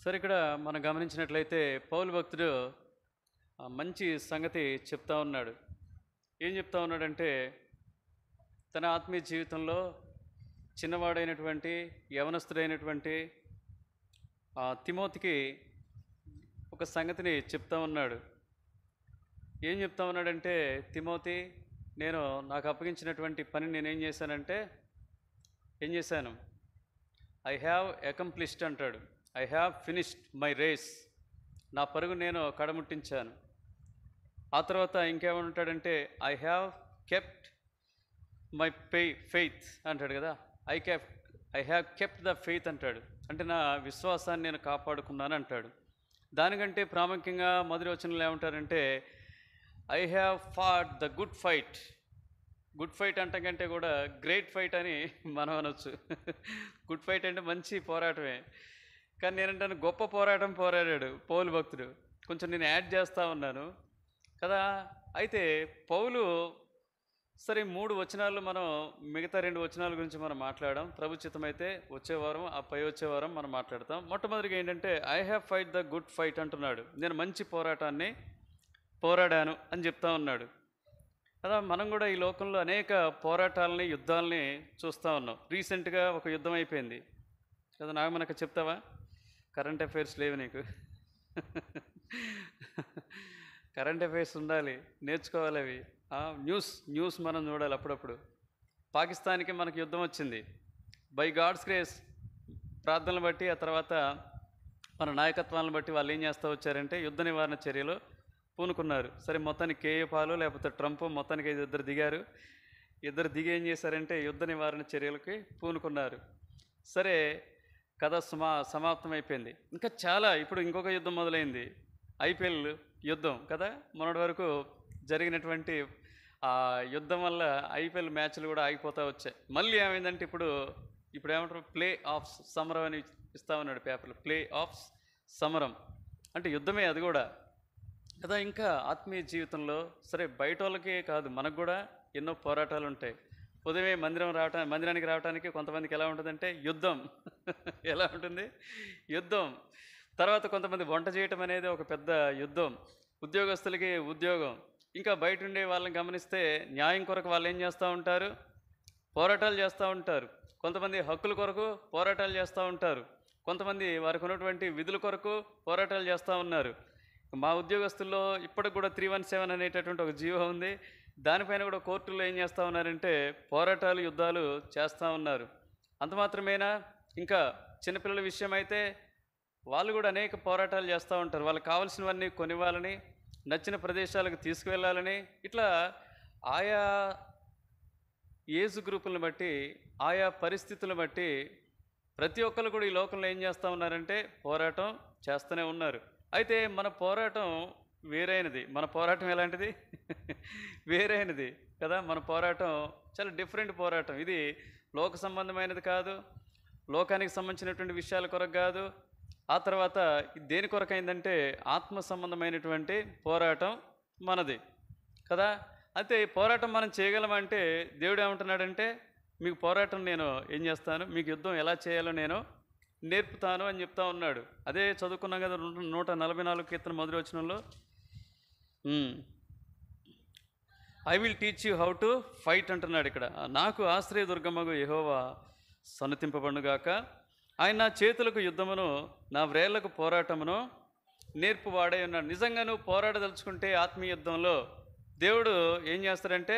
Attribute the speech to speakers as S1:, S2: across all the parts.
S1: సరే ఇక్కడ మనం గమనించినట్లయితే పౌలు భక్తుడు మంచి సంగతి చెప్తా ఉన్నాడు. ఏం చెప్తా ఉన్నాడంటే తన ఆత్మీయ జీవితంలో చిన్నవాడైనటువంటి యవనస్తుడైనటువంటి తిమోతికి ఒక సంగతిని చెప్తా ఉన్నాడు. ఏం చెప్తా ఉన్నాడంటే, తిమోతి, నేను నాకు అప్పగించినటువంటి పని నేనేం చేశానంటే ఏం చేశాను, ఐ హ్యావ్ అకంప్లిష్డ్ అంటాడు. I have finished my race, నా పరుగు నేను కడముట్టించాను. ఆ తర్వాత ఇంకేమంటాడంటే I have kept my faith అంటాడు కదా. I have kept the faith అంటాడు. అంటే నా విశ్వాసాన్ని నేను కాపాడుకున్నాను అంటాడు. దానికంటే ప్రాముఖ్యంగా మొదటి వచనంలో ఏమంటారంటే I have fought the good fight. Good fight అంటే కంటే కూడా గ్రేట్ ఫైట్ అని మనం అనొచ్చు. గుడ్ ఫైట్ అంటే మంచి పోరాటమే, కానీ నేనంటాను గొప్ప పోరాటం పోరాడాడు పౌలు భక్తుడు. కొంచెం నేను యాడ్ చేస్తూ ఉన్నాను కదా. అయితే పౌలు సరే 3 వచనాలు మనం మిగతా 2 వచనాల గురించి మనం మాట్లాడడం ప్రభుచితమైతే వచ్చే వారం వచ్చే వారం మనం మాట్లాడతాం. మొట్టమొదటిగా ఏంటంటే I have fight the good fight అంటున్నాడు. నేను మంచి పోరాటాన్ని పోరాడాను అని చెప్తా ఉన్నాడు కదా. మనం కూడా ఈ లోకంలో అనేక పోరాటాలని యుద్ధాలని చూస్తూ ఉన్నాం. రీసెంట్గా ఒక యుద్ధం అయిపోయింది కదా. నాకు మనకు చెప్తావా? కరెంట్ అఫైర్స్ లేవు నీకు. కరెంట్ అఫైర్స్ ఉండాలి, నేర్చుకోవాలి అవి. న్యూస్ మనం చూడాలి అప్పుడప్పుడు. పాకిస్తాన్కి మనకి యుద్ధం వచ్చింది. బై గాడ్స్ గ్రేస్ ప్రార్థనలు బట్టి, ఆ తర్వాత మన నాయకత్వాలను బట్టి వాళ్ళు ఏం చేస్తూ వచ్చారంటే యుద్ధ నివారణ చర్యలు పూనుకున్నారు. సరే, మొత్తానికి కేఏ పాలు లేకపోతే ట్రంప్ మొత్తానికి ఇద్దరు దిగారు. ఇద్దరు దిగి ఏం చేశారంటే యుద్ధ నివారణ చర్యలకి పూనుకున్నారు. సరే, కథ సమాప్తం అయిపోయింది. ఇంకా చాలా ఇప్పుడు ఇంకొక యుద్ధం మొదలైంది, ఐపీఎల్ యుద్ధం కదా. మొన్నటి వరకు జరిగినటువంటి ఆ యుద్ధం వల్ల ఐపీఎల్ మ్యాచ్లు కూడా ఆగిపోతూ వచ్చాయి. మళ్ళీ ఏమైందంటే ఇప్పుడు ఏమంటారు, ప్లే ఆఫ్స్ సమరం అని ఇస్తా ఉన్నాడు పేపర్లు. ప్లే ఆఫ్స్ సమరం అంటే యుద్ధమే అది కూడా కదా. ఇంకా ఆత్మీయ జీవితంలో సరే బయట వాళ్ళకే కాదు, మనకు కూడా ఎన్నో పోరాటాలు ఉంటాయి. ఉదయమే మందిరానికి రావడానికి కొంతమందికి ఎలా ఉంటుందంటే యుద్ధం. ఎలా ఉంటుంది? యుద్ధం. తర్వాత కొంతమంది వంట చేయటం అనేది ఒక పెద్ద యుద్ధం. ఉద్యోగస్తులకి ఉద్యోగం. ఇంకా బయట ఉండే వాళ్ళని గమనిస్తే న్యాయం కొరకు వాళ్ళు ఏం చేస్తూ ఉంటారు, పోరాటాలు చేస్తూ ఉంటారు. కొంతమంది హక్కుల కొరకు పోరాటాలు చేస్తూ ఉంటారు. కొంతమంది వారికి ఉన్నటువంటి విధుల కొరకు పోరాటాలు చేస్తూ ఉన్నారు. మా ఉద్యోగస్తుల్లో ఇప్పటికి కూడా 317 అనేటటువంటి ఒక జీవో ఉంది. దానిపైన కూడా కోర్టుల్లో ఏం చేస్తూ ఉన్నారంటే పోరాటాలు, యుద్ధాలు చేస్తూ ఉన్నారు. అంత మాత్రమేనా, ఇంకా చిన్నపిల్లల విషయం అయితే వాళ్ళు కూడా అనేక పోరాటాలు చేస్తూ ఉంటారు. వాళ్ళకి కావాల్సినవన్నీ కొనివ్వాలని, నచ్చిన ప్రదేశాలకు తీసుకువెళ్ళాలని, ఇట్లా ఆయా ఏజ్ గ్రూపులను బట్టి, ఆయా పరిస్థితులను బట్టి ప్రతి ఒక్కరు కూడా ఈ లోకంలో ఏం చేస్తూ ఉన్నారంటే పోరాటం చేస్తూనే ఉన్నారు. అయితే మన పోరాటం వేరైనది. మన పోరాటం ఎలాంటిది? వేరైనది కదా. మన పోరాటం చాలా డిఫరెంట్ పోరాటం. ఇది లోక సంబంధమైనది కాదు, లోకానికి సంబంధించినటువంటి విషయాల కొరకు కాదు. ఆ తర్వాత దేని కొరకైందంటే ఆత్మ సంబంధమైనటువంటి పోరాటం మనది కదా. అయితే ఈ పోరాటం మనం చేయగలమంటే దేవుడు ఏమంటున్నాడంటే మీకు పోరాటం నేను ఏం చేస్తాను, మీకు యుద్ధం ఎలా చేయాలో నేను నేర్పుతాను అని చెప్తా ఉన్నాడు. అదే చదువుకున్నాం కదా 144 కీర్తన మొదటి వచనంలో, I will teach you how to fight అంటున్నాడు. ఇక్కడ నాకు ఆశ్రయ దుర్గమ్మగు యెహోవా సన్నతింపబడుగాక. ఆయన నా చేతులకు యుద్ధమును, నా వ్రేళ్లకు పోరాటమును నేర్పువాడై ఉన్నాడు. నిజంగా నువ్వు పోరాడదలుచుకుంటే ఆత్మీయ యుద్ధంలో దేవుడు ఏం చేస్తాడంటే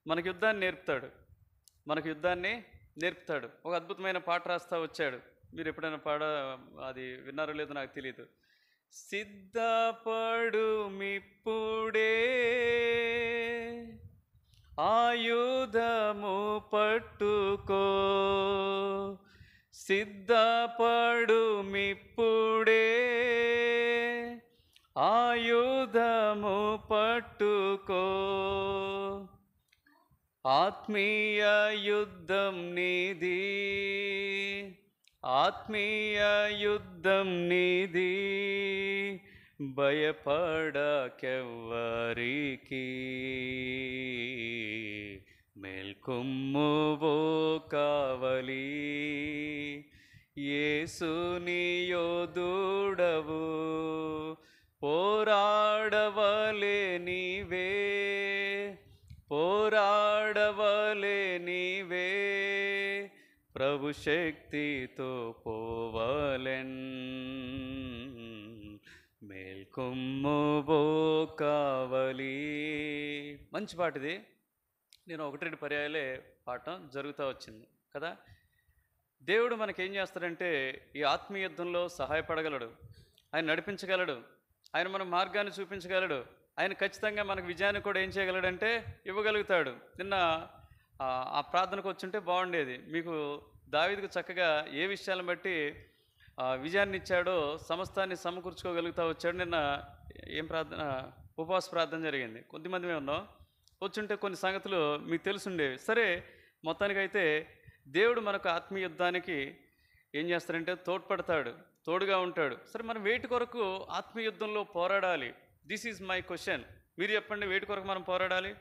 S1: మనకు యుద్ధాన్ని నేర్పుతాడు. ఒక అద్భుతమైన పాట రాస్తా వచ్చాడు. మీరు ఎప్పుడైనా అది విన్నారో లేదో నాకు తెలియదు. సిద్ధపడు మిప్పుడే ఆయుధము పట్టుకో, సిద్ధపడు మిప్పుడే ఆయుధము పట్టుకో, ఆత్మీయ యుద్ధం నీది, ఆత్మీయ యుద్ధం నీది, భయపడకెవ్వరికి, మేల్కొమ్మువో కావలి. యేసుని యోధుడవు, పోరాడవలే నీవే, పోరాడవలే నీవే, ప్రభు శక్తితో పోవలెన్, మేల్కొమ్ము కావలి. మంచి పాట ఇది. నేను 1-2 పర్యాయాలే పాడటం జరుగుతూ వచ్చింది కదా. దేవుడు మనకేం చేస్తాడంటే ఈ ఆత్మీయ యుద్ధంలో సహాయపడగలడు, ఆయన నడిపించగలడు, ఆయన మన మార్గాన్ని చూపించగలడు, ఆయన ఖచ్చితంగా మనకు విజయాన్ని కూడా ఏం చేయగలడంటే ఇవ్వగలుగుతాడు. నిన్న ఆ ప్రార్థనకు వచ్చుంటే బాగుండేది. మీకు దావీదుకు చక్కగా ఏ విషయాలను బట్టి విజయాన్ని ఇచ్చాడో సమస్తాన్ని సమకూర్చుకోగలుగుతూ వచ్చాడు. నిన్న ఏం ప్రార్థన, ఉపవాస ప్రార్థన జరిగింది. కొద్దిమంది మేము ఉన్నాం, వచ్చుంటే కొన్ని సంగతులు మీకు తెలుసుండేవి. సరే, మొత్తానికైతే దేవుడు మనకు ఆత్మీయ యుద్ధానికి ఏం చేస్తాడంటే తోడ్పడతాడు, తోడుగా ఉంటాడు. సరే, మనం వేటి కొరకు ఆత్మీయ యుద్ధంలో పోరాడాలి? This is my question. మీరు చెప్పండి, వేటి కొరకు మనం పోరాడాలి?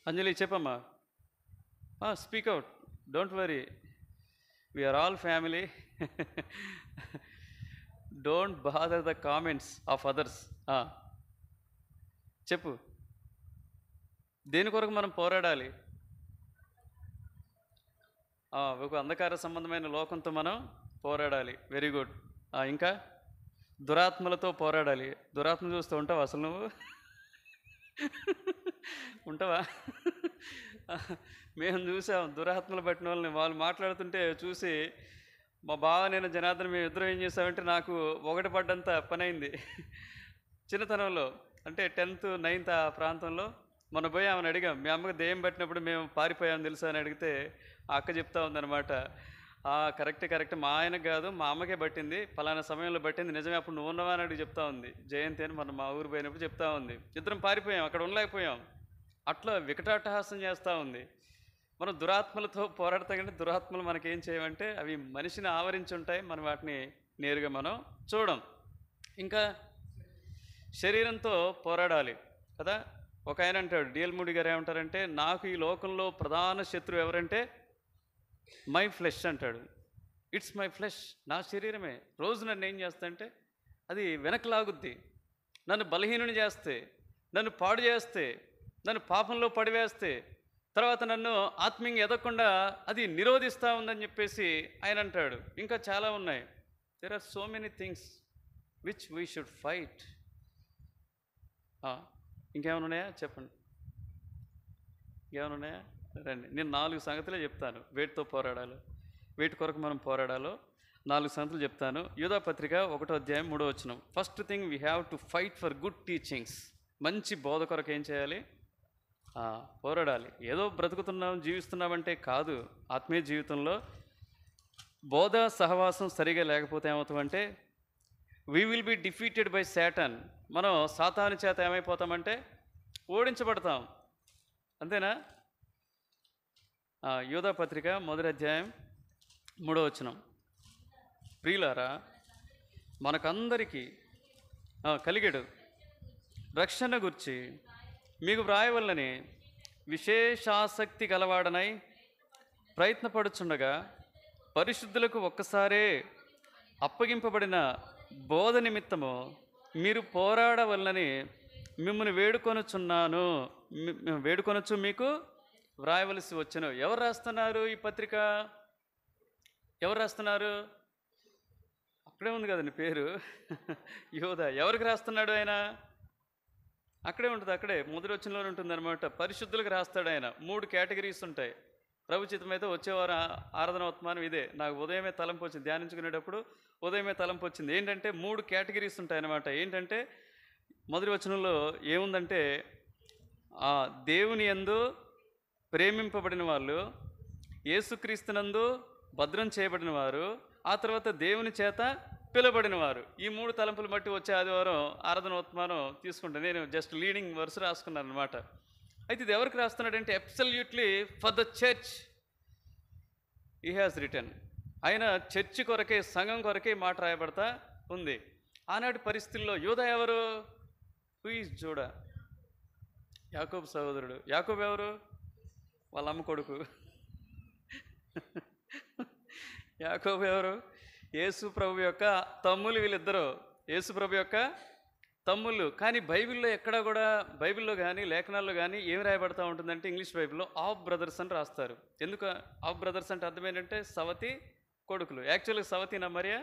S1: అంజలి చెప్పమ్మా. Speak out, don't worry, we are all family. Don't bother the comments of others. చెప్పు, దేని కొరకు మనం పోరాడాలి? ఒక అంధకార సంబంధమైన లోకంతో మనం పోరాడాలి. Very good. ఇంకా దురాత్మలతో పోరాడాలి. దురాత్మ చూస్తూ ఉంటావా అసలు నువ్వు? ఉంటావా? మేము చూసాం దురాత్మలు పట్టిన వాళ్ళని. వాళ్ళు మాట్లాడుతుంటే చూసి మా బావ నేను జనార్దన్ మేము ఇద్దరం ఏం చేసామంటే నాకు ఒకటి పడ్డంత పని అయింది చిన్నతనంలో. అంటే 10th 9th ఆ ప్రాంతంలో మొన్న పోయి ఆమెను అడిగాం, మీ అమ్మకి దెయ్యం పట్టినప్పుడు మేము పారిపోయామని తెలుసా అని అడిగితే ఆ అక్క చెప్తా ఉందన్నమాట. కరెక్ట్, మా ఆయనకు కాదు మా అమ్మకే పట్టింది, ఫలానా సమయంలో పట్టింది, నిజమే, అప్పుడు నువ్వు ఉన్నవా అని అడిగి చెప్తా ఉంది. జయంతి అని మన మా ఊరు పోయినప్పుడు చెప్తా ఉంది. ఇద్దరం పారిపోయాం, అక్కడ ఉండలేకపోయాం. అట్లా వికటాట్టహాసం చేస్తూ ఉంది. మనం దురాత్మలతో పోరాడతాం కంటే దురాత్మలు మనకేం చేయమంటే అవి మనిషిని ఆవరించి ఉంటాయి, మనం వాటిని నేరుగా మనం చూడం. ఇంకా శరీరంతో పోరాడాలి కదా. ఒక ఆయన అంటాడు, డిఎల్ మూడి గారు ఏమంటారంటే, నాకు ఈ లోకంలో ప్రధాన శత్రువు ఎవరంటే మై ఫ్లెష్ అంటాడు. ఇట్స్ మై ఫ్లెష్, నా శరీరమే రోజు నన్ను ఏం చేస్తాంటే అది వెనక్కి లాగుద్ది, నన్ను బలహీనుని చేస్తే, నన్ను పాడు చేస్తే, నన్ను పాపంలో పడివేస్తే, తర్వాత నన్ను ఆత్మీయంగా ఎదగకుండా అది నిరోధిస్తూ ఉందని చెప్పేసి ఆయన అంటాడు. ఇంకా చాలా ఉన్నాయి. There are so many things which we should fight. ఇంకేమైనా ఉన్నాయా చెప్పండి, ఇంకేమైనా ఉన్నాయా? రండి, నేను 4 సంగతులే చెప్తాను వేటితో పోరాడాలో, వేటి కొరకు మనం పోరాడాలో 4 సంగతులు చెప్తాను. యూదా పత్రిక 1వ అధ్యాయం 3వ వచనం. First thing, we have to fight for good teachings. మంచి బోధ కొరకు ఏం చేయాలి? పోరాడాలి. ఏదో బ్రతుకుతున్నాం జీవిస్తున్నామంటే కాదు. ఆత్మీయ జీవితంలో బోధ సహవాసం సరిగా లేకపోతే ఏమవుతామంటే we will be defeated by Satan. మనం సాతాను చేత ఏమైపోతామంటే ఓడించబడతాం. అంతేనా? యూదా పత్రిక 1వ అధ్యాయం 3వ వచనం. ప్రియులారా, మనకందరికీ కలిగెడు రక్షణ గురించి మీకు వ్రాయవల్లని విశేషాసక్తి గలవాడనై ప్రయత్నపడుచుండగా పరిశుద్ధులకు ఒక్కసారే అప్పగింపబడిన బోధ నిమిత్తము మీరు పోరాడవల్లని మిమ్మల్ని వేడుకొనొచ్చు మీకు వ్రాయవలసి వచ్చును. ఎవరు రాస్తున్నారు ఈ పత్రిక? ఎవరు రాస్తున్నారు? అక్కడే ఉంది కదండి పేరు, యోధా. ఎవరికి రాస్తున్నాడు ఆయన? అక్కడే ఉంటుంది, అక్కడే 1వ వచనంలోనే ఉంటుంది అనమాట. పరిశుద్ధులకు రాస్తాడు ఆయన. 3 కేటగిరీస్ ఉంటాయి. ప్రభుచితమైతే వచ్చేవారు ఆరాధన వర్తమానం ఇదే. నాకు ఉదయమే తలంపు వచ్చింది, ధ్యానించుకునేటప్పుడు ఉదయమే తలంపు వచ్చింది. ఏంటంటే 3 కేటగిరీస్ ఉంటాయి అన్నమాట. ఏంటంటే 1వ వచనంలో ఏముందంటే దేవుని యందు ప్రేమింపబడిన వాళ్ళు, యేసుక్రీస్తునందు భద్రం చేయబడిన వారు, ఆ తర్వాత దేవుని చేత పిలువబడిన వారు. ఈ 3 తలంపులు బట్టి వచ్చే ఆదివారం ఆరాధన వర్తమానం తీసుకుంటాను. నేను జస్ట్ లీడింగ్ వర్స్ రాసుకున్నాను అనమాట. అయితే ఇది ఎవరికి రాస్తున్నాడంటే absolutely for the church he has return. ఆయన చర్చి కొరకే, సంఘం కొరకే మాట రాయబడతా ఉంది. ఆనాటి పరిస్థితుల్లో యూదా ఎవరు? Who is JUDA? యాకోబు సహోదరుడు. యాకోబు ఎవరు? వాళ్ళ అమ్మ కొడుకు. యాకోబు ఎవరు? యేసు ప్రభు యొక్క తమ్ములు వీళ్ళిద్దరు, యేసు ప్రభు యొక్క తమ్ముళ్ళు. కానీ బైబిల్లో ఎక్కడా కూడా, బైబిల్లో కానీ లేఖనాల్లో కానీ ఏం రాయబడతా ఉంటుందంటే ఇంగ్లీష్ బైబిల్లో ఆఫ్ బ్రదర్స్ అని రాస్తారు. ఎందుకు ఆఫ్ బ్రదర్స్ అంటే అర్థం ఏంటంటే సవతి కొడుకులు. యాక్చువల్గా సవతినా మరియా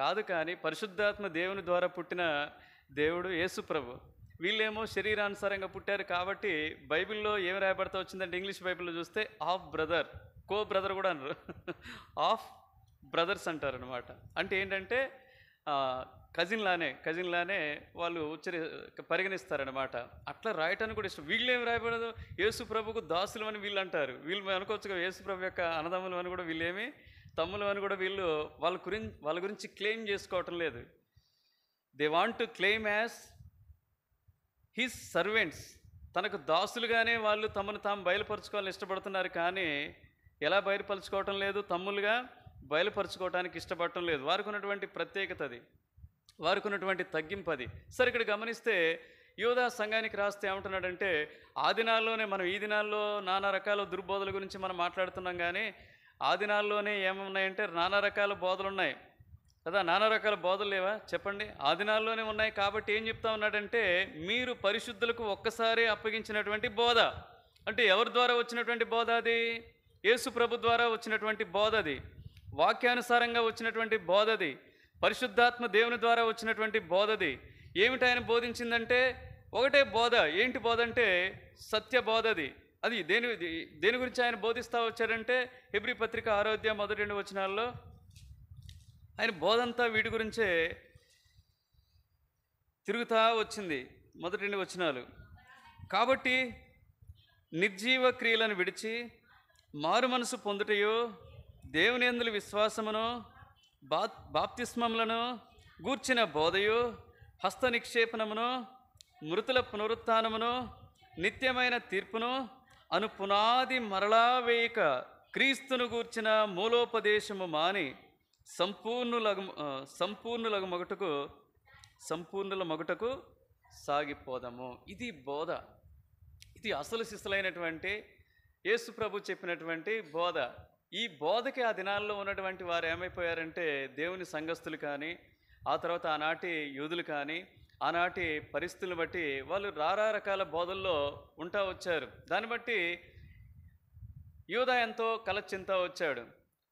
S1: కాదు, కానీ పరిశుద్ధాత్మ దేవుని ద్వారా పుట్టిన దేవుడు యేసు ప్రభు. వీళ్ళేమో శరీరానుసారంగా పుట్టారు కాబట్టి బైబిల్లో ఏం రాయబడతా వచ్చిందంటే ఇంగ్లీష్ బైబిల్లో చూస్తే ఆఫ్ బ్రదర్, కో బ్రదర్ కూడా అనరు, ఆఫ్ బ్రదర్స్ అంటారనమాట. అంటే ఏంటంటే కజిన్ లానే వాళ్ళు పరిగణిస్తారనమాట. అట్లా రాయటానికి కూడా ఇష్టం. వీళ్ళు ఏమి రాయబడదు, యేసు ప్రభుకు దాసులు అని వీళ్ళు అంటారు. వీళ్ళు అనుకోవచ్చుగా యేసు ప్రభు యొక్క అన్నదమ్ములు అని కూడా, వీళ్ళేమి తమ్ములు అని కూడా వీళ్ళు వాళ్ళ గురించి క్లెయిమ్ చేసుకోవటం లేదు. They want to claim as his servants. తనకు దాసులుగానే వాళ్ళు తమను తాము బయలుపరచుకోవాలని ఇష్టపడుతున్నారు, కానీ ఎలా బయలుపరచుకోవటం లేదు, తమ్ములుగా బయలుపరచుకోవడానికి ఇష్టపడటం లేదు. వారికి ఉన్నటువంటి ప్రత్యేకత అది, వారికి ఉన్నటువంటి తగ్గింపు అది. సరే, ఇక్కడ గమనిస్తే యోధా సంఘానికి రాస్తే ఏమంటున్నాడంటే, ఆ దినాల్లోనే, మనం ఈ దినాల్లో నానా రకాల దుర్బోధల గురించి మనం మాట్లాడుతున్నాం, కానీ ఆ దినాల్లోనే ఏమున్నాయంటే నానా రకాల బోధలు ఉన్నాయి కదా. నానా రకాల బోధలు లేవా చెప్పండి? ఆ దినాల్లోనే ఉన్నాయి. కాబట్టి ఏం చెప్తా ఉన్నాడంటే, మీరు పరిశుద్ధులకు ఒక్కసారి అప్పగించినటువంటి బోధ. అంటే ఎవరి ద్వారా వచ్చినటువంటి బోధ అది? యేసు ప్రభు ద్వారా వచ్చినటువంటి బోధ అది, వాక్యానుసారంగా వచ్చినటువంటి బోధ అది, పరిశుద్ధాత్మ దేవుని ద్వారా వచ్చినటువంటి బోధది. ఏమిటి ఆయన బోధించిందంటే ఒకటే బోధ. ఏంటి బోధ అంటే సత్య బోధది. అది దేని గురించి ఆయన బోధిస్తూ వచ్చాడంటే, హెబ్రీ పత్రిక 6వ అధ్యాయం మొదటి 2 వచనాల్లో ఆయన బోధంతా వీటి గురించే తిరుగుతూ వచ్చింది. మొదటి 2 వచనాలు, కాబట్టి నిర్జీవ క్రియలను విడిచి మారు మనసు పొందుటయో, దేవుని యందు విశ్వాసమును, బాప్తిస్మములను గూర్చిన బోధయు, హస్త నిక్షేపణమును, మృతుల పునరుత్థానమును, నిత్యమైన తీర్పును అను పునాది మరలా వేయక క్రీస్తును గూర్చిన మూలోపదేశము మాని సంపూర్ణుల మగుటకు సాగిపోదాము. ఇది బోధ. ఇది అసలు శిస్తులైనటువంటి యేసు ప్రభు చెప్పినటువంటి బోధ. ఈ బోధకి ఆ దినాల్లో ఉన్నటువంటి వారు ఏమైపోయారంటే, దేవుని సంఘస్థులు కానీ, ఆ తర్వాత ఆనాటి యూదులు కానీ, ఆనాటి పరిస్థితులను బట్టి వాళ్ళు రకరకాల బోధల్లో ఉంటా వచ్చారు. దాన్ని బట్టి యూదా ఎంతో కలచింతా వచ్చాడు,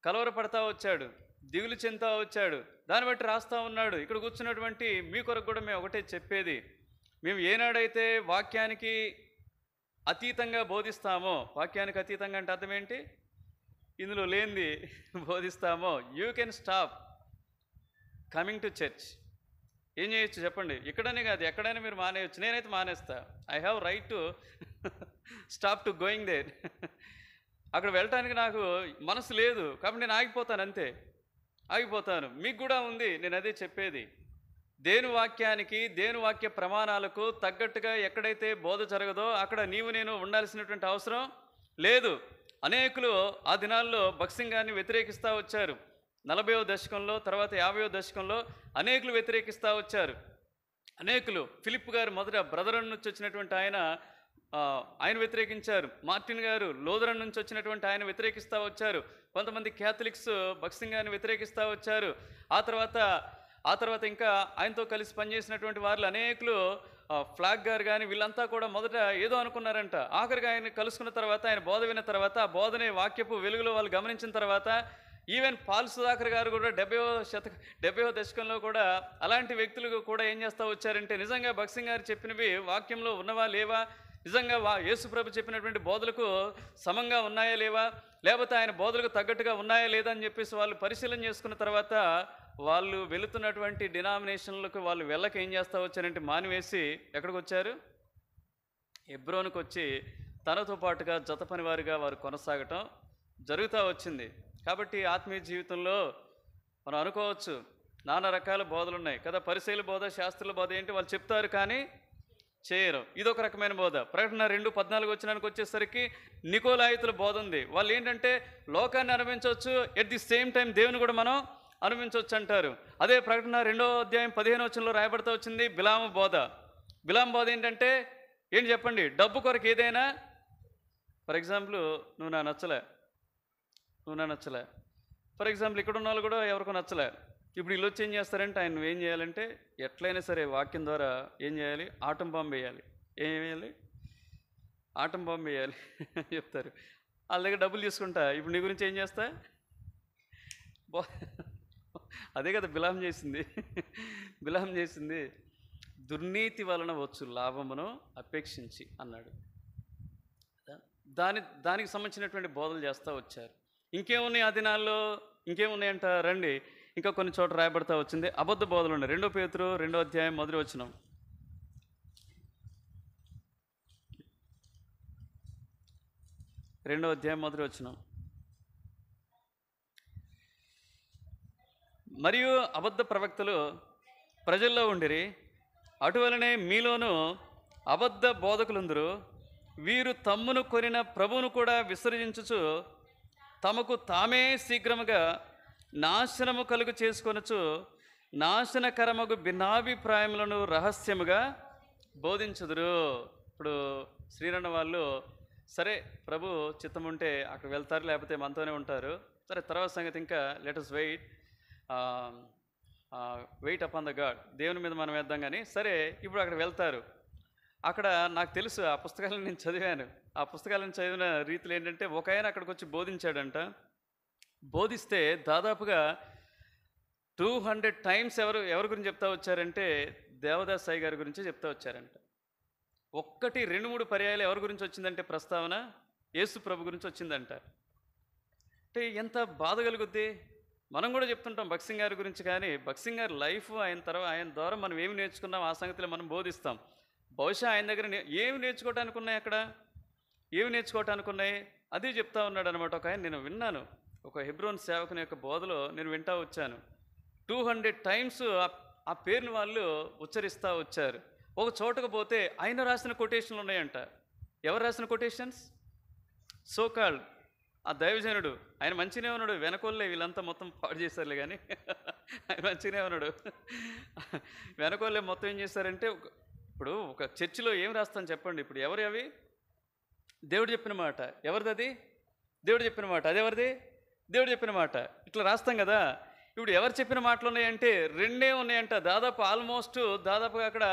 S1: కలవరపడతా వచ్చాడు, దిగులు చెందుతా వచ్చాడు. దాన్ని బట్టి రాస్తూ ఉన్నాడు. ఇక్కడ కూర్చున్నటువంటి మీ కొరకు కూడా మేము ఒకటే చెప్పేది, మేము ఏనాడైతే వాక్యానికి అతీతంగా బోధిస్తామో, వాక్యానికి అతీతంగా అంటే అర్థం ఏంటి? ఇందులో లేనిది బోధిస్తామో, you can stop coming to church. ఏం చేయొచ్చు చెప్పండి? ఇక్కడనే కాదు, ఎక్కడైనా మీరు మానేయచ్చు. నేనైతే మానేస్తా. I have right to stop to going there. అక్కడ వెళ్ళటానికి నాకు మనసు లేదు కాబట్టి నేను ఆగిపోతాను, అంతే, ఆగిపోతాను. మీకు కూడా ఉంది. నేను అదే చెప్పేది, దేవుని వాక్యానికి, దేవుని వాక్య ప్రమాణాలకు తగ్గట్టుగా ఎక్కడైతే బోధ జరగదో అక్కడ నీవు నేను ఉండాల్సినటువంటి అవసరం లేదు. అనేకులు ఆ దినాల్లో భక్సింగాన్ని వ్యతిరేకిస్తూ వచ్చారు. 40వ దశకంలో, తర్వాత 50వ దశకంలో అనేకులు వ్యతిరేకిస్తూ వచ్చారు. అనేకులు, ఫిలిప్ గారు మొదట బ్రదరన్ నుంచి వచ్చినటువంటి ఆయన వ్యతిరేకించారు. మార్టిన్ గారు లోదరన్ నుంచి వచ్చినటువంటి ఆయన వ్యతిరేకిస్తూ వచ్చారు. కొంతమంది క్యాథలిక్స్ భక్సింగాన్ని వ్యతిరేకిస్తూ వచ్చారు. ఆ తర్వాత ఇంకా ఆయనతో కలిసి పనిచేసినటువంటి వారు అనేకులు, ఫ్లాగ్ గారు కానీ, వీళ్ళంతా కూడా మొదట ఏదో అనుకున్నారంట. ఆఖరిగా ఆయన కలుసుకున్న తర్వాత, ఆయన బోధ విన్న తర్వాత, ఆ బోధనే వాక్యపు వెలుగులో వాళ్ళు గమనించిన తర్వాత, ఈవెన్ పాల్ సుధాకర్ గారు కూడా 70వ దశకంలో కూడా అలాంటి వ్యక్తులు కూడా ఏం చేస్తూ వచ్చారంటే, నిజంగా భక్సింగ్ గారు చెప్పినవి వాక్యంలో ఉన్నవా లేవా, నిజంగా యేసు ప్రభు చెప్పినటువంటి బోధలకు సమంగా ఉన్నాయా లేవా, లేకపోతే ఆయన బోధలకు తగ్గట్టుగా ఉన్నాయా లేదా అని చెప్పేసి వాళ్ళు పరిశీలన చేసుకున్న తర్వాత, వాళ్ళు వెళుతున్నటువంటి డినామినేషన్లకు వాళ్ళు వెళ్ళక ఏం చేస్తూ వచ్చారంటే మానివేసి ఎక్కడికి వచ్చారు? హెబ్రోనుకు వచ్చి తనతో పాటుగా జత పనివారిగా వారు కొనసాగటం జరుగుతూ వచ్చింది. కాబట్టి ఆత్మీయ జీవితంలో మనం అనుకోవచ్చు నానా రకాల బోధలు ఉన్నాయి కదా. పరిశీల బోధ, శాస్త్రుల బోధ ఏంటి? వాళ్ళు చెప్తారు కానీ చేయరు. ఇదొక రకమైన బోధ. ప్రకటన 2:14 వచ్చినానికి వచ్చేసరికి నికోలాయితుల బోధ ఉంది. వాళ్ళు ఏంటంటే లోకాన్ని అనుభవించవచ్చు, ఎట్ ది సేమ్ టైం దేవుని కూడా మనం అనుభవించవచ్చు అంటారు. అదే ప్రకటన 2వ అధ్యాయం 15వ వచనంలో రాయబడుతూ వచ్చింది బిలాము బోధ. బిలాము బోధ ఏంటంటే ఏంటి చెప్పండి? డబ్బు కొరకు ఏదైనా, ఫర్ ఎగ్జాంపుల్, నువ్వు నా నచ్చలే, నువ్వు నా నచ్చలే. ఫర్ ఎగ్జాంపుల్ ఇక్కడ ఉన్న వాళ్ళు కూడా ఎవరికో నచ్చలే. ఇప్పుడు వీళ్ళు వచ్చి ఏం చేస్తారంటే ఆయన నువ్వేం చేయాలంటే ఎట్లయినా సరే వాక్యం ద్వారా ఏం చేయాలి, ఆటం బాంబు వేయాలి. ఏం వేయాలి? ఆటం బాంబు వేయాలి చెప్తారు. వాళ్ళ దగ్గర డబ్బులు తీసుకుంటా, ఇప్పుడు నీ గురించి ఏం చేస్తా, అదే కదా బిలాం చేసింది. బిలాం చేసింది దుర్నీతి వలన వచ్చు లాభమును అపేక్షించి అన్నాడు. దానికి సంబంధించినటువంటి బోధలు చేస్తూ వచ్చారు. ఇంకేమున్నాయి ఆ దినాల్లో, ఇంకేమున్నాయంట రండి. ఇంకా కొన్ని చోట్ల రాయబడతా వచ్చింది అబద్ధ బోధలు ఉన్నాయి. 2 పేతురు 2వ అధ్యాయం మొదటి వచనం. 2వ అధ్యాయం మొదటి వచనం. మరియు అబద్ధ ప్రవక్తలు ప్రజల్లో ఉండిరి, అటువలనే మీలోనూ అబద్ధ బోధకులందరూ వీరు తమ్మును కొనిన ప్రభువును కూడా విసర్జించుచు తమకు తామే శీఘ్రముగా నాశనము కలుగు చేసుకొనొచ్చు నాశనకరమగు భిన్నాభిప్రాయములను రహస్యముగా బోధించుదురు. ఇప్పుడు శ్రీరణ వాళ్ళు సరే ప్రభు చిత్తం ఉంటే అక్కడ వెళ్తారు, లేకపోతే మనతోనే ఉంటారు. సరే తర్వాత సంగతి ఇంకా let us wait upon the God, దేవుని మీద మనం వేద్దాం. కానీ సరే ఇప్పుడు అక్కడ వెళ్తారు. అక్కడ నాకు తెలుసు, ఆ పుస్తకాలను నేను చదివాను. ఆ పుస్తకాలను చదివిన రీతిలో ఏంటంటే ఒక ఆయన అక్కడికి వచ్చి బోధించాడంట. బోధిస్తే దాదాపుగా 200 టైమ్స్ ఎవరి గురించి చెప్తా వచ్చారంటే దేవదాస్ సాయి గారి గురించి చెప్తా వచ్చారంట. 1, 2, 3 పర్యాయాలు ఎవరి గురించి వచ్చిందంటే ప్రస్తావన యేసు ప్రభు గురించి వచ్చిందంట. అంటే ఎంత బాధ కలుగుద్ది. మనం కూడా చెప్తుంటాం భక్సింగ్ గారి గురించి, కానీ భక్సింగ్ గారి లైఫ్ ఆయన ద్వారా మనం ఏమి నేర్చుకున్నాం ఆ సంగతిలో మనం బోధిస్తాం. బహుశా ఆయన దగ్గర ఏమి నేర్చుకోవటానికి ఉన్నాయి, అక్కడ ఏమి నేర్చుకోవటానికి ఉన్నాయి అది చెప్తా ఉన్నాడు అనమాట. ఒక ఆయన నేను విన్నాను, ఒక హెబ్రోన్ సేవకుని యొక్క బోధలో నేను వింటా వచ్చాను. 200 టైమ్స్ ఆ పేరుని వాళ్ళు ఉచ్చరిస్తూ వచ్చారు. ఒక చోటకు పోతే ఆయన రాసిన కొటేషన్లు ఉన్నాయంట. ఎవరు రాసిన కొటేషన్స్? సోకాల్డ్ ఆ దైవజనుడు. ఆయన మంచిగానే ఉన్నాడు, వెనకోళ్ళే వీళ్ళంతా మొత్తం పాడు చేశారులే, కానీ ఆయన మంచిగానే ఉన్నాడు. వెనకోళ్ళే మొత్తం ఏం చేశారంటే, ఇప్పుడు ఒక చర్చిలో ఏం రాస్తాను చెప్పండి. ఇప్పుడు ఎవరు అవి? దేవుడు చెప్పిన మాట. ఎవరిది అది? దేవుడు చెప్పిన మాట. అదెవరిది? దేవుడు చెప్పిన మాట. ఇట్లా రాస్తాం కదా. ఇప్పుడు ఎవరు చెప్పిన మాటలు ఉన్నాయంటే 2 ఉన్నాయంట. దాదాపుగా అక్కడ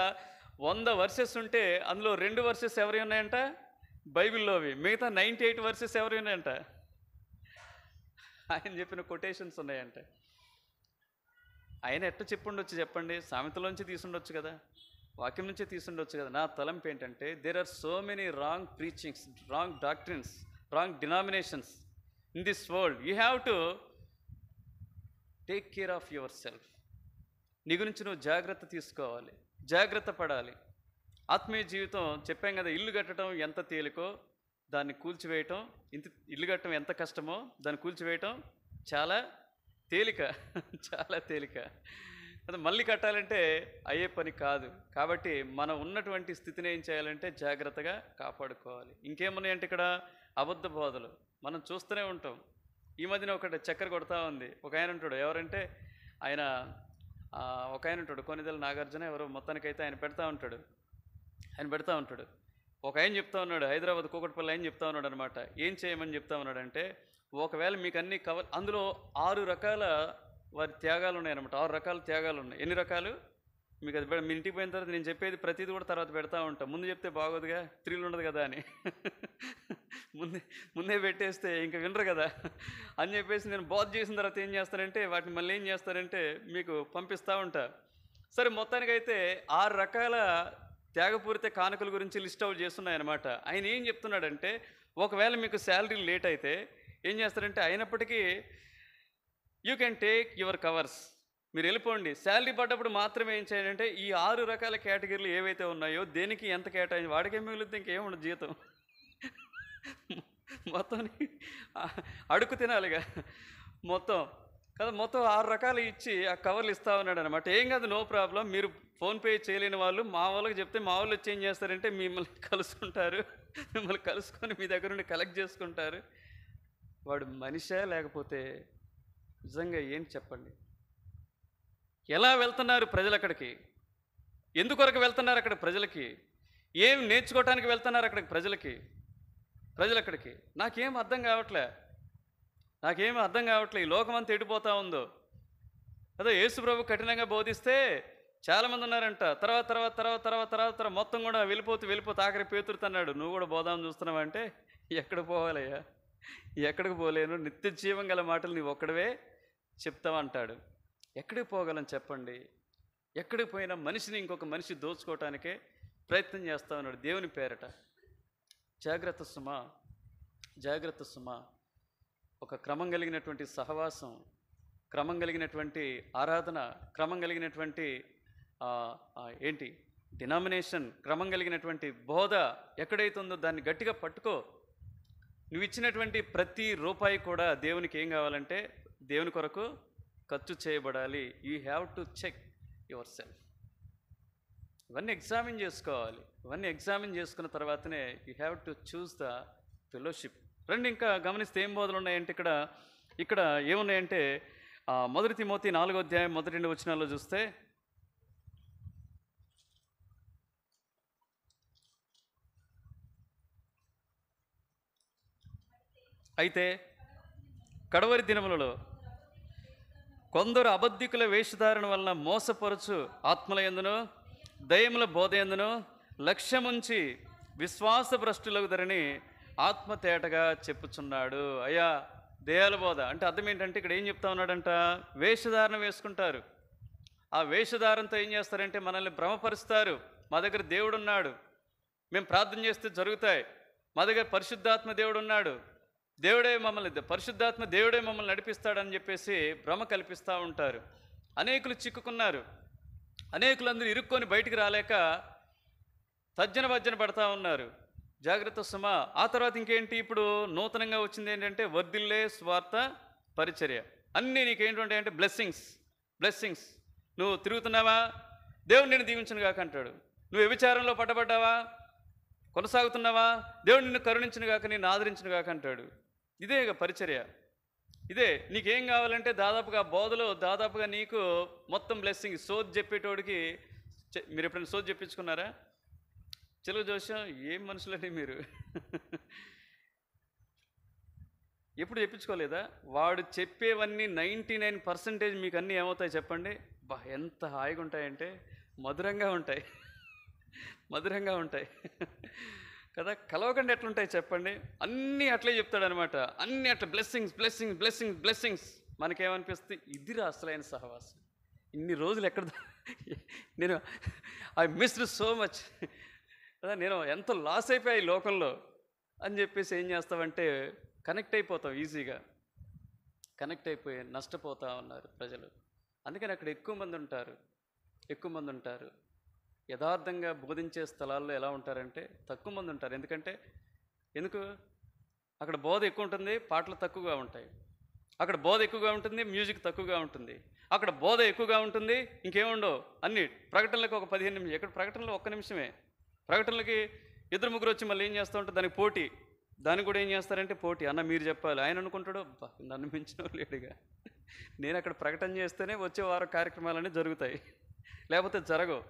S1: 100 వర్సెస్ ఉంటే అందులో 2 వర్సెస్ ఎవరి ఉన్నాయంట? బైబిల్లోవి. మిగతా 98 వర్సెస్ ఎవరి ఉన్నాయంట? ఆయన చెప్పిన కొటేషన్స్ ఉన్నాయంట. ఆయన ఎట్ట చెప్పుండొచ్చు చెప్పండి? సామెతలోంచి తీసుండొచ్చు కదా, వాక్యం నుంచే తీసుండొచ్చు కదా. నా తలంపు ఏంటంటే there are so many wrong preachings, wrong doctrines, wrong denominations in this world. You have to take care of yourself. నీ గురించి నువ్వు జాగ్రత్త తీసుకోవాలి, జాగ్రత్త పడాలి. ఆత్మీయ జీవితం చెప్పాం కదా, ఇల్లు కట్టడం ఎంత తేలికో దాన్ని కూల్చివేయటం, ఇల్లు కట్టడం ఎంత కష్టమో దాన్ని కూల్చివేయటం చాలా తేలిక, చాలా తేలిక. అది మళ్ళీ కట్టాలంటే అయ్యే పని కాదు. కాబట్టి మనం ఉన్నటువంటి స్థితిని ఏం చేయాలంటే జాగ్రత్తగా కాపాడుకోవాలి. ఇంకేమున్నాయంటే ఇక్కడ అబద్ధ బోధలు మనం చూస్తూనే ఉంటాం. ఈ మధ్యన ఒకటి చక్కెర కొడతా ఉంది. ఒక ఆయన ఉంటాడు, ఎవరంటే ఆయన ఒక ఆయన ఉంటాడు, కొనిదెల నాగార్జున ఎవరో, మొత్తానికైతే ఆయన పెడతా ఉంటాడు. ఒక ఆయన చెప్తా ఉన్నాడు, హైదరాబాద్ కూకట్పల్లి ఆయన చెప్తా ఉన్నాడు అనమాట. ఏం చేయమని చెప్తా ఉన్నాడంటే, ఒకవేళ మీకు అన్ని అందులో 6 రకాల వారి త్యాగాలు ఉన్నాయన్నమాట. 6 రకాల త్యాగాలు ఉన్నాయి. ఎన్ని రకాలు మీకు అది మీ ఇంటికి పోయిన తర్వాత నేను చెప్పేది ప్రతిదీ కూడా తర్వాత పెడతా ఉంటాం. ముందు చెప్తే బాగోదుగా, థ్రిల్ ఉండదు కదా అని ముందే పెట్టేస్తే ఇంకా వినరు కదా అని చెప్పేసి నేను బోధ చేసిన తర్వాత ఏం చేస్తానంటే వాటిని మళ్ళీ ఏం చేస్తారంటే మీకు పంపిస్తూ ఉంటా. సరే, మొత్తానికైతే 6 రకాల త్యాగపూరిత కానుకల గురించి లిస్ట్ అవుట్ చేస్తున్నాయన్నమాట. ఆయన ఏం చెప్తున్నాడంటే, ఒకవేళ మీకు శాలరీ లేట్ అయితే ఏం చేస్తారంటే, అయినప్పటికీ you can take your covers, మీరు వెళ్ళిపోండి. శాలరీ పడ్డప్పుడు మాత్రమే ఏం చేయాలంటే ఈ 6 రకాల కేటగిరీలు ఏవైతే ఉన్నాయో దేనికి ఎంత కేటాయించి వాడికే మిగులుద్ది, ఇంకేముండదు జీతం. మొత్తం అడుగు తినాలిగా మొత్తం కదా. మొత్తం 6 రకాలు ఇచ్చి ఆ కవర్లు ఇస్తా ఉన్నాడు అనమాట. ఏం కాదు, నో ప్రాబ్లం. మీరు ఫోన్పే చేయలేని వాళ్ళు మా వాళ్ళకి చెప్తే మా వాళ్ళు వచ్చి ఏం చేస్తారంటే మిమ్మల్ని కలుసుకుంటారు, మిమ్మల్ని కలుసుకొని మీ దగ్గర నుండి కలెక్ట్ చేసుకుంటారు. వాడు మనిషా లేకపోతే నిజంగా ఏంటి చెప్పండి? ఎలా వెళ్తున్నారు ప్రజలు అక్కడికి? ఎందుకొరకు వెళ్తున్నారు అక్కడ ప్రజలకి? ఏం నేర్చుకోవటానికి వెళ్తున్నారు అక్కడికి ప్రజలు అక్కడికి? నాకేం అర్థం కావట్లే. నాకేమీ అర్థం కావట్లేదు, ఈ లోకం అంతా ఎడిపోతూ ఉందో. అదే యేసు ప్రభు కఠినంగా బోధిస్తే చాలామంది ఉన్నారంట. తర్వాత తర్వాత తర్వాత తర్వాత తర్వాత తర్వాత మొత్తం కూడా వెళ్ళిపోతూ ఆఖరి పేతురు అన్నాడు, నువ్వు కూడా బోధాం చూస్తున్నావు అంటే, ఎక్కడ పోవాలయ్యా, ఎక్కడికి పోలేను, నిత్య జీవం గల మాటలు నీవు ఒక్కడవే చెప్తావంటాడు. ఎక్కడికి పోగలను చెప్పండి? ఎక్కడికి పోయినా మనిషిని ఇంకొక మనిషి దోచుకోవటానికే ప్రయత్నం చేస్తా ఉన్నాడు దేవుని పేరట. జాగ్రత్త సుమా, జాగ్రత్త సుమా. ఒక క్రమం కలిగినటువంటి సహవాసం, క్రమం కలిగినటువంటి ఆరాధన, క్రమం కలిగినటువంటి ఏంటి డినామినేషన్, క్రమం కలిగినటువంటి బోధ ఎక్కడైతే ఉందో దాన్ని గట్టిగా పట్టుకో. నువ్వు ఇచ్చినటువంటి ప్రతి రూపాయి కూడా దేవునికి ఏం కావాలంటే దేవుని కొరకు ఖర్చు చేయబడాలి. You have to check yourself. ఇవన్నీ ఎగ్జామిన్ చేసుకోవాలి. ఇవన్నీ ఎగ్జామిన్ చేసుకున్న తర్వాతనే you have to choose the fellowship. రండి, ఇంకా గమనిస్తే ఏం బోధలు ఉన్నాయంటే ఇక్కడ ఏమున్నాయంటే 1 తిమోతి 4వ అధ్యాయం 1-2 వచనాల్లో చూస్తే, అయితే కడవరి దినములలో కొందరు అబద్ధికుల వేషధారణ వలన మోసపరచు ఆత్మల యందును దయ్యముల బోధ యందును లక్ష్యముంచి విశ్వాస భ్రష్టులగుదరని ఆత్మ తేటగా చెప్పుచున్నాడు. అయ్యా, దయ్యాల బోధ అంటే అర్థం ఏంటంటే ఇక్కడ ఏం చెప్తా ఉన్నాడంట, వేషధారణ వేసుకుంటారు. ఆ వేషధారణతో ఏం చేస్తారంటే మనల్ని భ్రమపరుస్తారు. మా దగ్గర దేవుడు ఉన్నాడు, మేము ప్రార్థన చేస్తే జరుగుతాయి, మా దగ్గర పరిశుద్ధాత్మ దేవుడు ఉన్నాడు, పరిశుద్ధాత్మ దేవుడే మమ్మల్ని నడిపిస్తాడని చెప్పేసి భ్రమ కల్పిస్తూ ఉంటారు. అనేకులు చిక్కుకున్నారు. అనేకులందరూ ఇరుక్కొని బయటికి రాలేక తర్జన పడతా ఉన్నారు. జాగ్రత్త సుమా. ఆ తర్వాత ఇంకేంటి, ఇప్పుడు నూతనంగా వచ్చింది ఏంటంటే వర్ధిల్లే స్వార్థ పరిచర్య. అన్నీ నీకేంటంటే అంటే బ్లెస్సింగ్స్. నువ్వు తిరుగుతున్నావా, దేవుడు నిన్ను దీవించును గాక అంటాడు. నువ్వు వ్యభిచారంలో పట్టబడ్డావా, కొనసాగుతున్నావా, దేవుడు నిన్ను కరుణించును గాక, నిన్ను ఆదరించును గాక అంటాడు. ఇదే ఇక పరిచర్య. ఇదే నీకేం కావాలంటే దాదాపుగా బోధలో దాదాపుగా నీకు మొత్తం బ్లెస్సింగ్. సోది చెప్పేటోడికి మీరు ఎప్పుడైనా సోది చెప్పించుకున్నారా? తెలుగు జోష్యం ఏం మనుషులండి మీరు, ఎప్పుడు చెప్పించుకోలేదా? వాడు చెప్పేవన్నీ 99% మీకు అన్నీ ఏమవుతాయి చెప్పండి? ఎంత హాయిగా ఉంటాయంటే మధురంగా ఉంటాయి కదా. కలవకుండా ఎట్లుంటాయి చెప్పండి? అన్నీ అట్లే చెప్తాడనమాట. అన్నీ అట్లా బ్లెస్సింగ్స్. మనకేమనిపిస్తుంది, ఇదిరా అసలైన సహవాసం. ఇన్ని రోజులు ఎక్కడ నేను ఐ మిస్డ్ సో మచ్ కదా, నేను ఎంత లాస్ అయిపోయాయి ఈ లోకంలో అని చెప్పేసి ఏం చేస్తామంటే కనెక్ట్ అయిపోతాం, ఈజీగా కనెక్ట్ అయిపోయి నష్టపోతూ ఉన్నారు ప్రజలు. అందుకని అక్కడ ఎక్కువ మంది ఉంటారు. యథార్థంగా బోధించే స్థలాల్లో ఎలా ఉంటారంటే తక్కువ మంది ఉంటారు. ఎందుకు అక్కడ బోధ ఎక్కువ ఉంటుంది, పాటలు తక్కువగా ఉంటాయి. అక్కడ బోధ ఎక్కువగా ఉంటుంది, మ్యూజిక్ తక్కువగా ఉంటుంది. అక్కడ బోధ ఎక్కువగా ఉంటుంది, ఇంకేముండవు. అన్ని ప్రకటనలకు ఒక 15 నిమిషం, ఎక్కడ ప్రకటనలో 1 నిమిషమే. ప్రకటనలకి 2-3 వచ్చి మళ్ళీ ఏం చేస్తూ ఉంటారు, దానికి పోటీ. దానికి కూడా ఏం చేస్తారంటే పోటీ. అన్న మీరు చెప్పాలి. ఆయన అనుకుంటాడు, నన్ను మించిన లేడుగా, నేను అక్కడ ప్రకటన చేస్తేనే వచ్చే వారం కార్యక్రమాలన్నీ జరుగుతాయి, లేకపోతే జరగవు.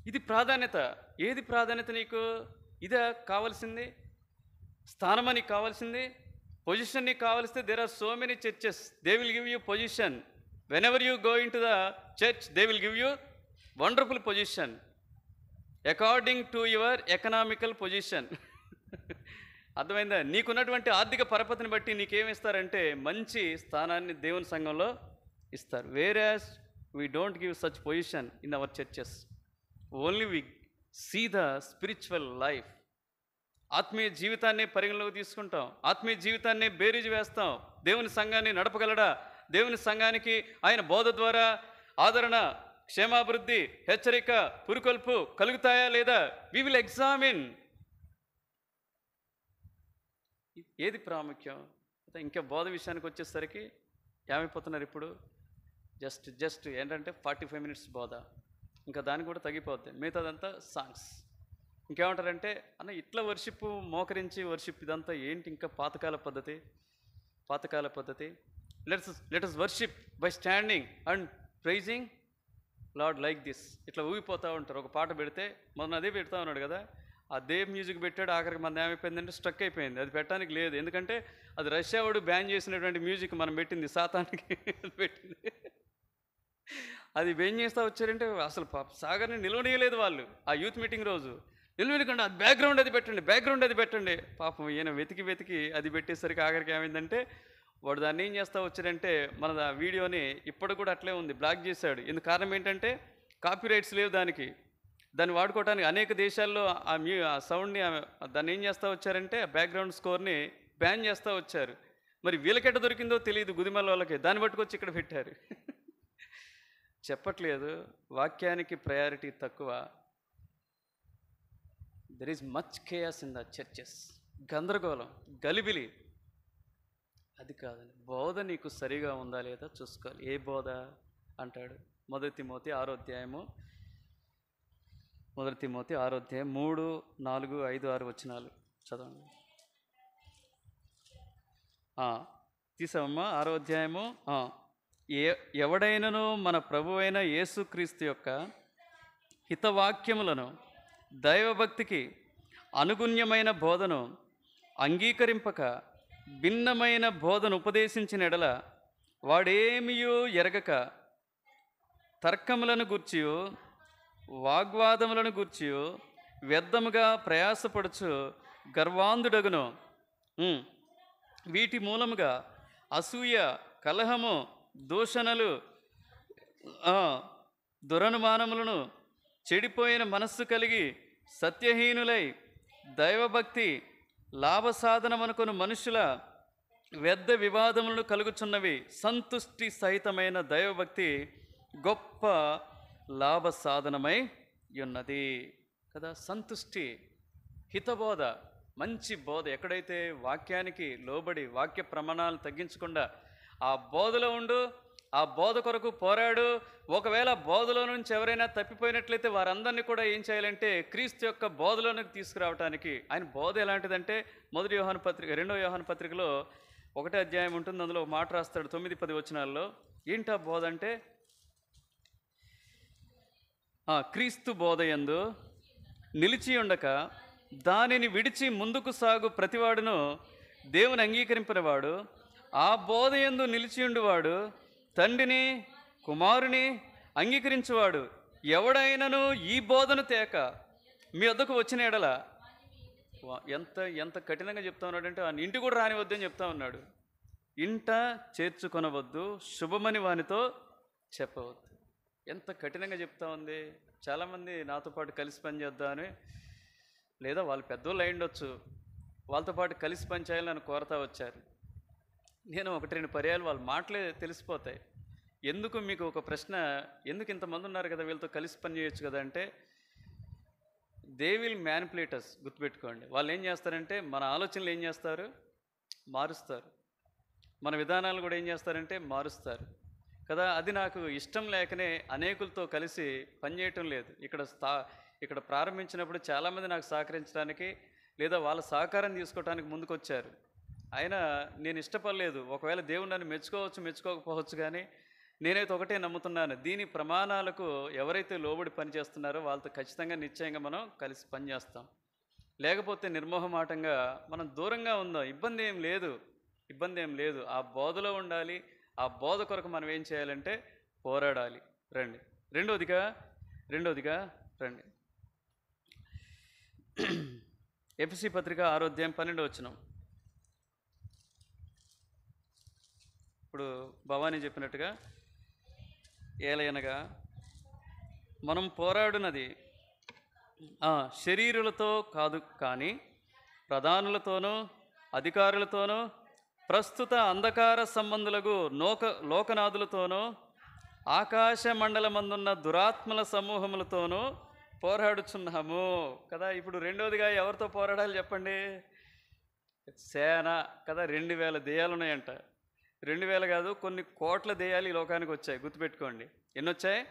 S1: ఇది ప్రాధాన్యత. ఏది ప్రాధాన్యత నీకు? ఇదే కావాల్సింది? స్థానమా నీకు కావాల్సింది? పొజిషన్ నీకు కావాల్స్తే there are so many churches, they will give you position. Whenever you go into the church they will give you wonderful position according to your economical position. అర్థమైందా? నీకున్నటువంటి ఆర్థిక పరపతిని బట్టి నీకేమిస్తారంటే మంచి స్థానాన్ని దేవుని సంఘంలో ఇస్తారు. Whereas we don't give such position in our churches. Only we see the spiritual life. ఆత్మీయ జీవితాన్ని పరిగణలోకి తీసుకుంటాం, ఆత్మీయ జీవితాన్ని బేరీజు వేస్తాం. దేవుని సంఘాన్ని నడపగలడా? దేవుని సంఘానికి ఆయన బోధ ద్వారా ఆదరణ, క్షేమాభివృద్ధి, హెచ్చరిక, పురుకొల్పు కలుగుతాయా లేదా? We will examine. ఏది ప్రాముఖ్యం? ఇంకా బోధ విషయానికి వచ్చేసరికి ఏమైపోతున్నారు ఇప్పుడు? జస్ట్ ఏంటంటే 45 minutes బోధ, ఇంకా దానికి కూడా తగ్గిపోద్ది. మిగతాదంతా సాంగ్స్. ఇంకేమంటారంటే అన్న ఇట్లా వర్షిప్, మోకరించి వర్షిప్, ఇదంతా ఏంటి? ఇంకా పాతకాల పద్ధతి. Let's worship by standing and praising Lord like this. ఇట్లా ఊగిపోతూ ఉంటారు. ఒక పాట పెడితే మొన్న అదే పెడతా ఉన్నాడు కదా, అదే మ్యూజిక్ పెట్టాడు. ఆఖరికి మనది ఏమైపోయిందంటే స్ట్రక్ అయిపోయింది. అది పెట్టడానికి లేదు. ఎందుకంటే అది రష్యా వాడు బ్యాన్ చేసినటువంటి మ్యూజిక్ మనం పెట్టింది సాతానికి పెట్టింది. అది ఏం చేస్తా వచ్చారంటే అసలు సాగర్ని నిలవనీయలేదు వాళ్ళు. ఆ యూత్ మీటింగ్ రోజు నిలవనికండి, అది బ్యాక్గ్రౌండ్ అది పెట్టండి, బ్యాక్గ్రౌండ్ అది పెట్టండి. పాపం ఈయన వెతికి వెతికి అది పెట్టేసరికి ఆఖరికి ఏమైందంటే వాడు దాన్ని ఏం చేస్తా వచ్చాడంటే మన వీడియోని ఇప్పటికి కూడా అట్లే ఉంది, బ్లాక్ చేశాడు. ఎందుకు కారణం ఏంటంటే కాపీ రైట్స్ లేవు దానికి. దాన్ని వాడుకోవడానికి అనేక దేశాల్లో ఆ సౌండ్ని దాన్ని ఏం చేస్తూ వచ్చారంటే ఆ బ్యాక్గ్రౌండ్ స్కోర్ని బ్యాన్ చేస్తూ వచ్చారు. మరి వీళ్ళకెట్ట దొరికిందో తెలియదు, గుదిమల్ల వాళ్ళకి. దాన్ని పట్టుకొచ్చి ఇక్కడ పెట్టారు. చెప్పట్లేదు, వాక్యానికి ప్రయారిటీ తక్కువ. There is much chaos in the churches. గందరగోళం, గలిబిలి. అది కాదండి, బోధ నీకు సరిగా ఉందా లేదా చూసుకోవాలి. ఏ బోధ అంటాడు? 1 తిమోతి 6వ అధ్యాయము 1 తిమోతి 6వ అధ్యాయం 3, 4, 5, 6 వచనాలు చదవండి. తీసామమ్మా 6వ అధ్యాయము. ఎవడైనను మన ప్రభువైన యేసుక్రీస్తు యొక్క హితవాక్యములను దైవభక్తికి అనుగుణ్యమైన బోధను అంగీకరింపక భిన్నమైన బోధను ఉపదేశించిన ఎడల వాడేమియో ఎరగక తర్కములను గూర్చియో వాగ్వాదములను గూర్చియో వ్యర్థముగా ప్రయాసపడుచు గర్వాంధుడగును. వీటి మూలముగా అసూయ, కలహము, దూషణలు, దురనుమానములను, చెడిపోయిన మనస్సు కలిగి సత్యహీనులై దైవభక్తి లాభసాధనమనుకుని మనుషుల వ్యర్థ వివాదములను కలుగుచున్నవి. సంతుష్టి సహితమైన దైవభక్తి గొప్ప లాభసాధనమై ఉన్నది కదా. సంతుష్టి, హితబోధ, మంచి బోధ. ఎక్కడైతే వాక్యానికి లోబడి వాక్య ప్రమాణాలు తగ్గించకుండా ఆ బోధలో ఉండు, ఆ బోధ కొరకు పోరాడు. ఒకవేళ బోధలో నుంచి ఎవరైనా తప్పిపోయినట్లయితే వారందరినీ కూడా ఏం చేయాలంటే క్రీస్తు యొక్క బోధలోనికి తీసుకురావడానికి. ఆయన బోధ ఎలాంటిదంటే 1 యోహాను పత్రిక 2వ యోహాను పత్రికలో 1వ అధ్యాయం ఉంటుంది. అందులో మాట రాస్తాడు 9-10 వచనాల్లో. ఏంటా బోధ అంటే క్రీస్తు బోధయందు నిలిచి ఉండక దానిని విడిచి ముందుకు సాగు ప్రతివాడును దేవుని అంగీకరింపినవాడు, ఆ బోధయందు నిలిచియుండువాడు తండ్రిని కుమారుని అంగీకరించువాడు. ఎవడైనను ఈ బోధను తేక మీ వద్దకు వచ్చిన ఎడల, ఎంత ఎంత కఠినంగా చెప్తా ఉన్నాడంటే ఆ ఇంటి కూడా రానివద్దు అని చెప్తా ఉన్నాడు. ఇంట చేర్చుకొనవద్దు, శుభమని వానితో చెప్పవద్దు. ఎంత కఠినంగా చెప్తా ఉంది. చాలామంది నాతో పాటు కలిసి పనిచేద్దామని, లేదా వాళ్ళు పెద్దోళ్ళు అయి ఉండొచ్చు, వాళ్ళతో పాటు కలిసి పనిచేయాలని నన్ను కోరతా వచ్చారు. నేను 1-2 పర్యాలు వాళ్ళ మాటలే తెలిసిపోతాయి. ఎందుకు మీకు ఒక ప్రశ్న, ఎందుకు ఇంతమంది ఉన్నారు కదా వీళ్ళతో కలిసి పని చేయొచ్చు కదా అంటే, దే విల్ మ్యానిపులేటర్స్. గుర్తుపెట్టుకోండి, వాళ్ళు ఏం చేస్తారంటే మన ఆలోచనలు ఏం చేస్తారు, మారుస్తారు. మన విధానాలు కూడా ఏం చేస్తారంటే మారుస్తారు కదా. అది నాకు ఇష్టం లేకనే అనేకులతో కలిసి పనిచేయటం లేదు. ఇక్కడ ప్రారంభించినప్పుడు చాలామంది నాకు సహకరించడానికి లేదా వాళ్ళ సహకారం తీసుకోవడానికి ముందుకొచ్చారు. అయినా నేను ఇష్టపడలేదు. ఒకవేళ దేవుడు నన్ను మెచ్చుకోవచ్చు, మెచ్చుకోకపోవచ్చు, కానీ నేనైతే ఒకటే నమ్ముతున్నాను, దీని ప్రమాణాలకు ఎవరైతే లోబడి పనిచేస్తున్నారో వాళ్ళతో ఖచ్చితంగా నిశ్చయంగా మనం కలిసి పనిచేస్తాం. లేకపోతే నిర్మోహమాటంగా మనం దూరంగా ఉందాం. ఇబ్బంది ఏం లేదు. ఆ బోధలో ఉండాలి. ఆ బోధ కొరకు మనం ఏం చేయాలంటే పోరాడాలి. రండి. రెండోదిగా రండి. ఎఫెసీ పత్రిక 6వ అధ్యాయం 12వ వచనం. ఇప్పుడు భవానీ చెప్పినట్టుగా, ఏలయనగా మనం పోరాడునది శరీరులతో కాదు, కానీ ప్రధానులతోనూ అధికారులతోనూ ప్రస్తుత అంధకార సంబంధులకు లోకనాథులతోనూ ఆకాశ మండలమందున్న దురాత్మల సమూహములతోనూ పోరాడుచున్నాము కదా. ఇప్పుడు రెండోదిగా ఎవరితో పోరాడాలి చెప్పండి? సేన కదా. 2000 దెయ్యాలు ఉన్నాయంట. 2000 కాదు, కొన్ని కోట్ల దెయ్యాలు ఈ లోకానికి వచ్చాయి. గుర్తుపెట్టుకోండి. ఎన్ని వచ్చాయి?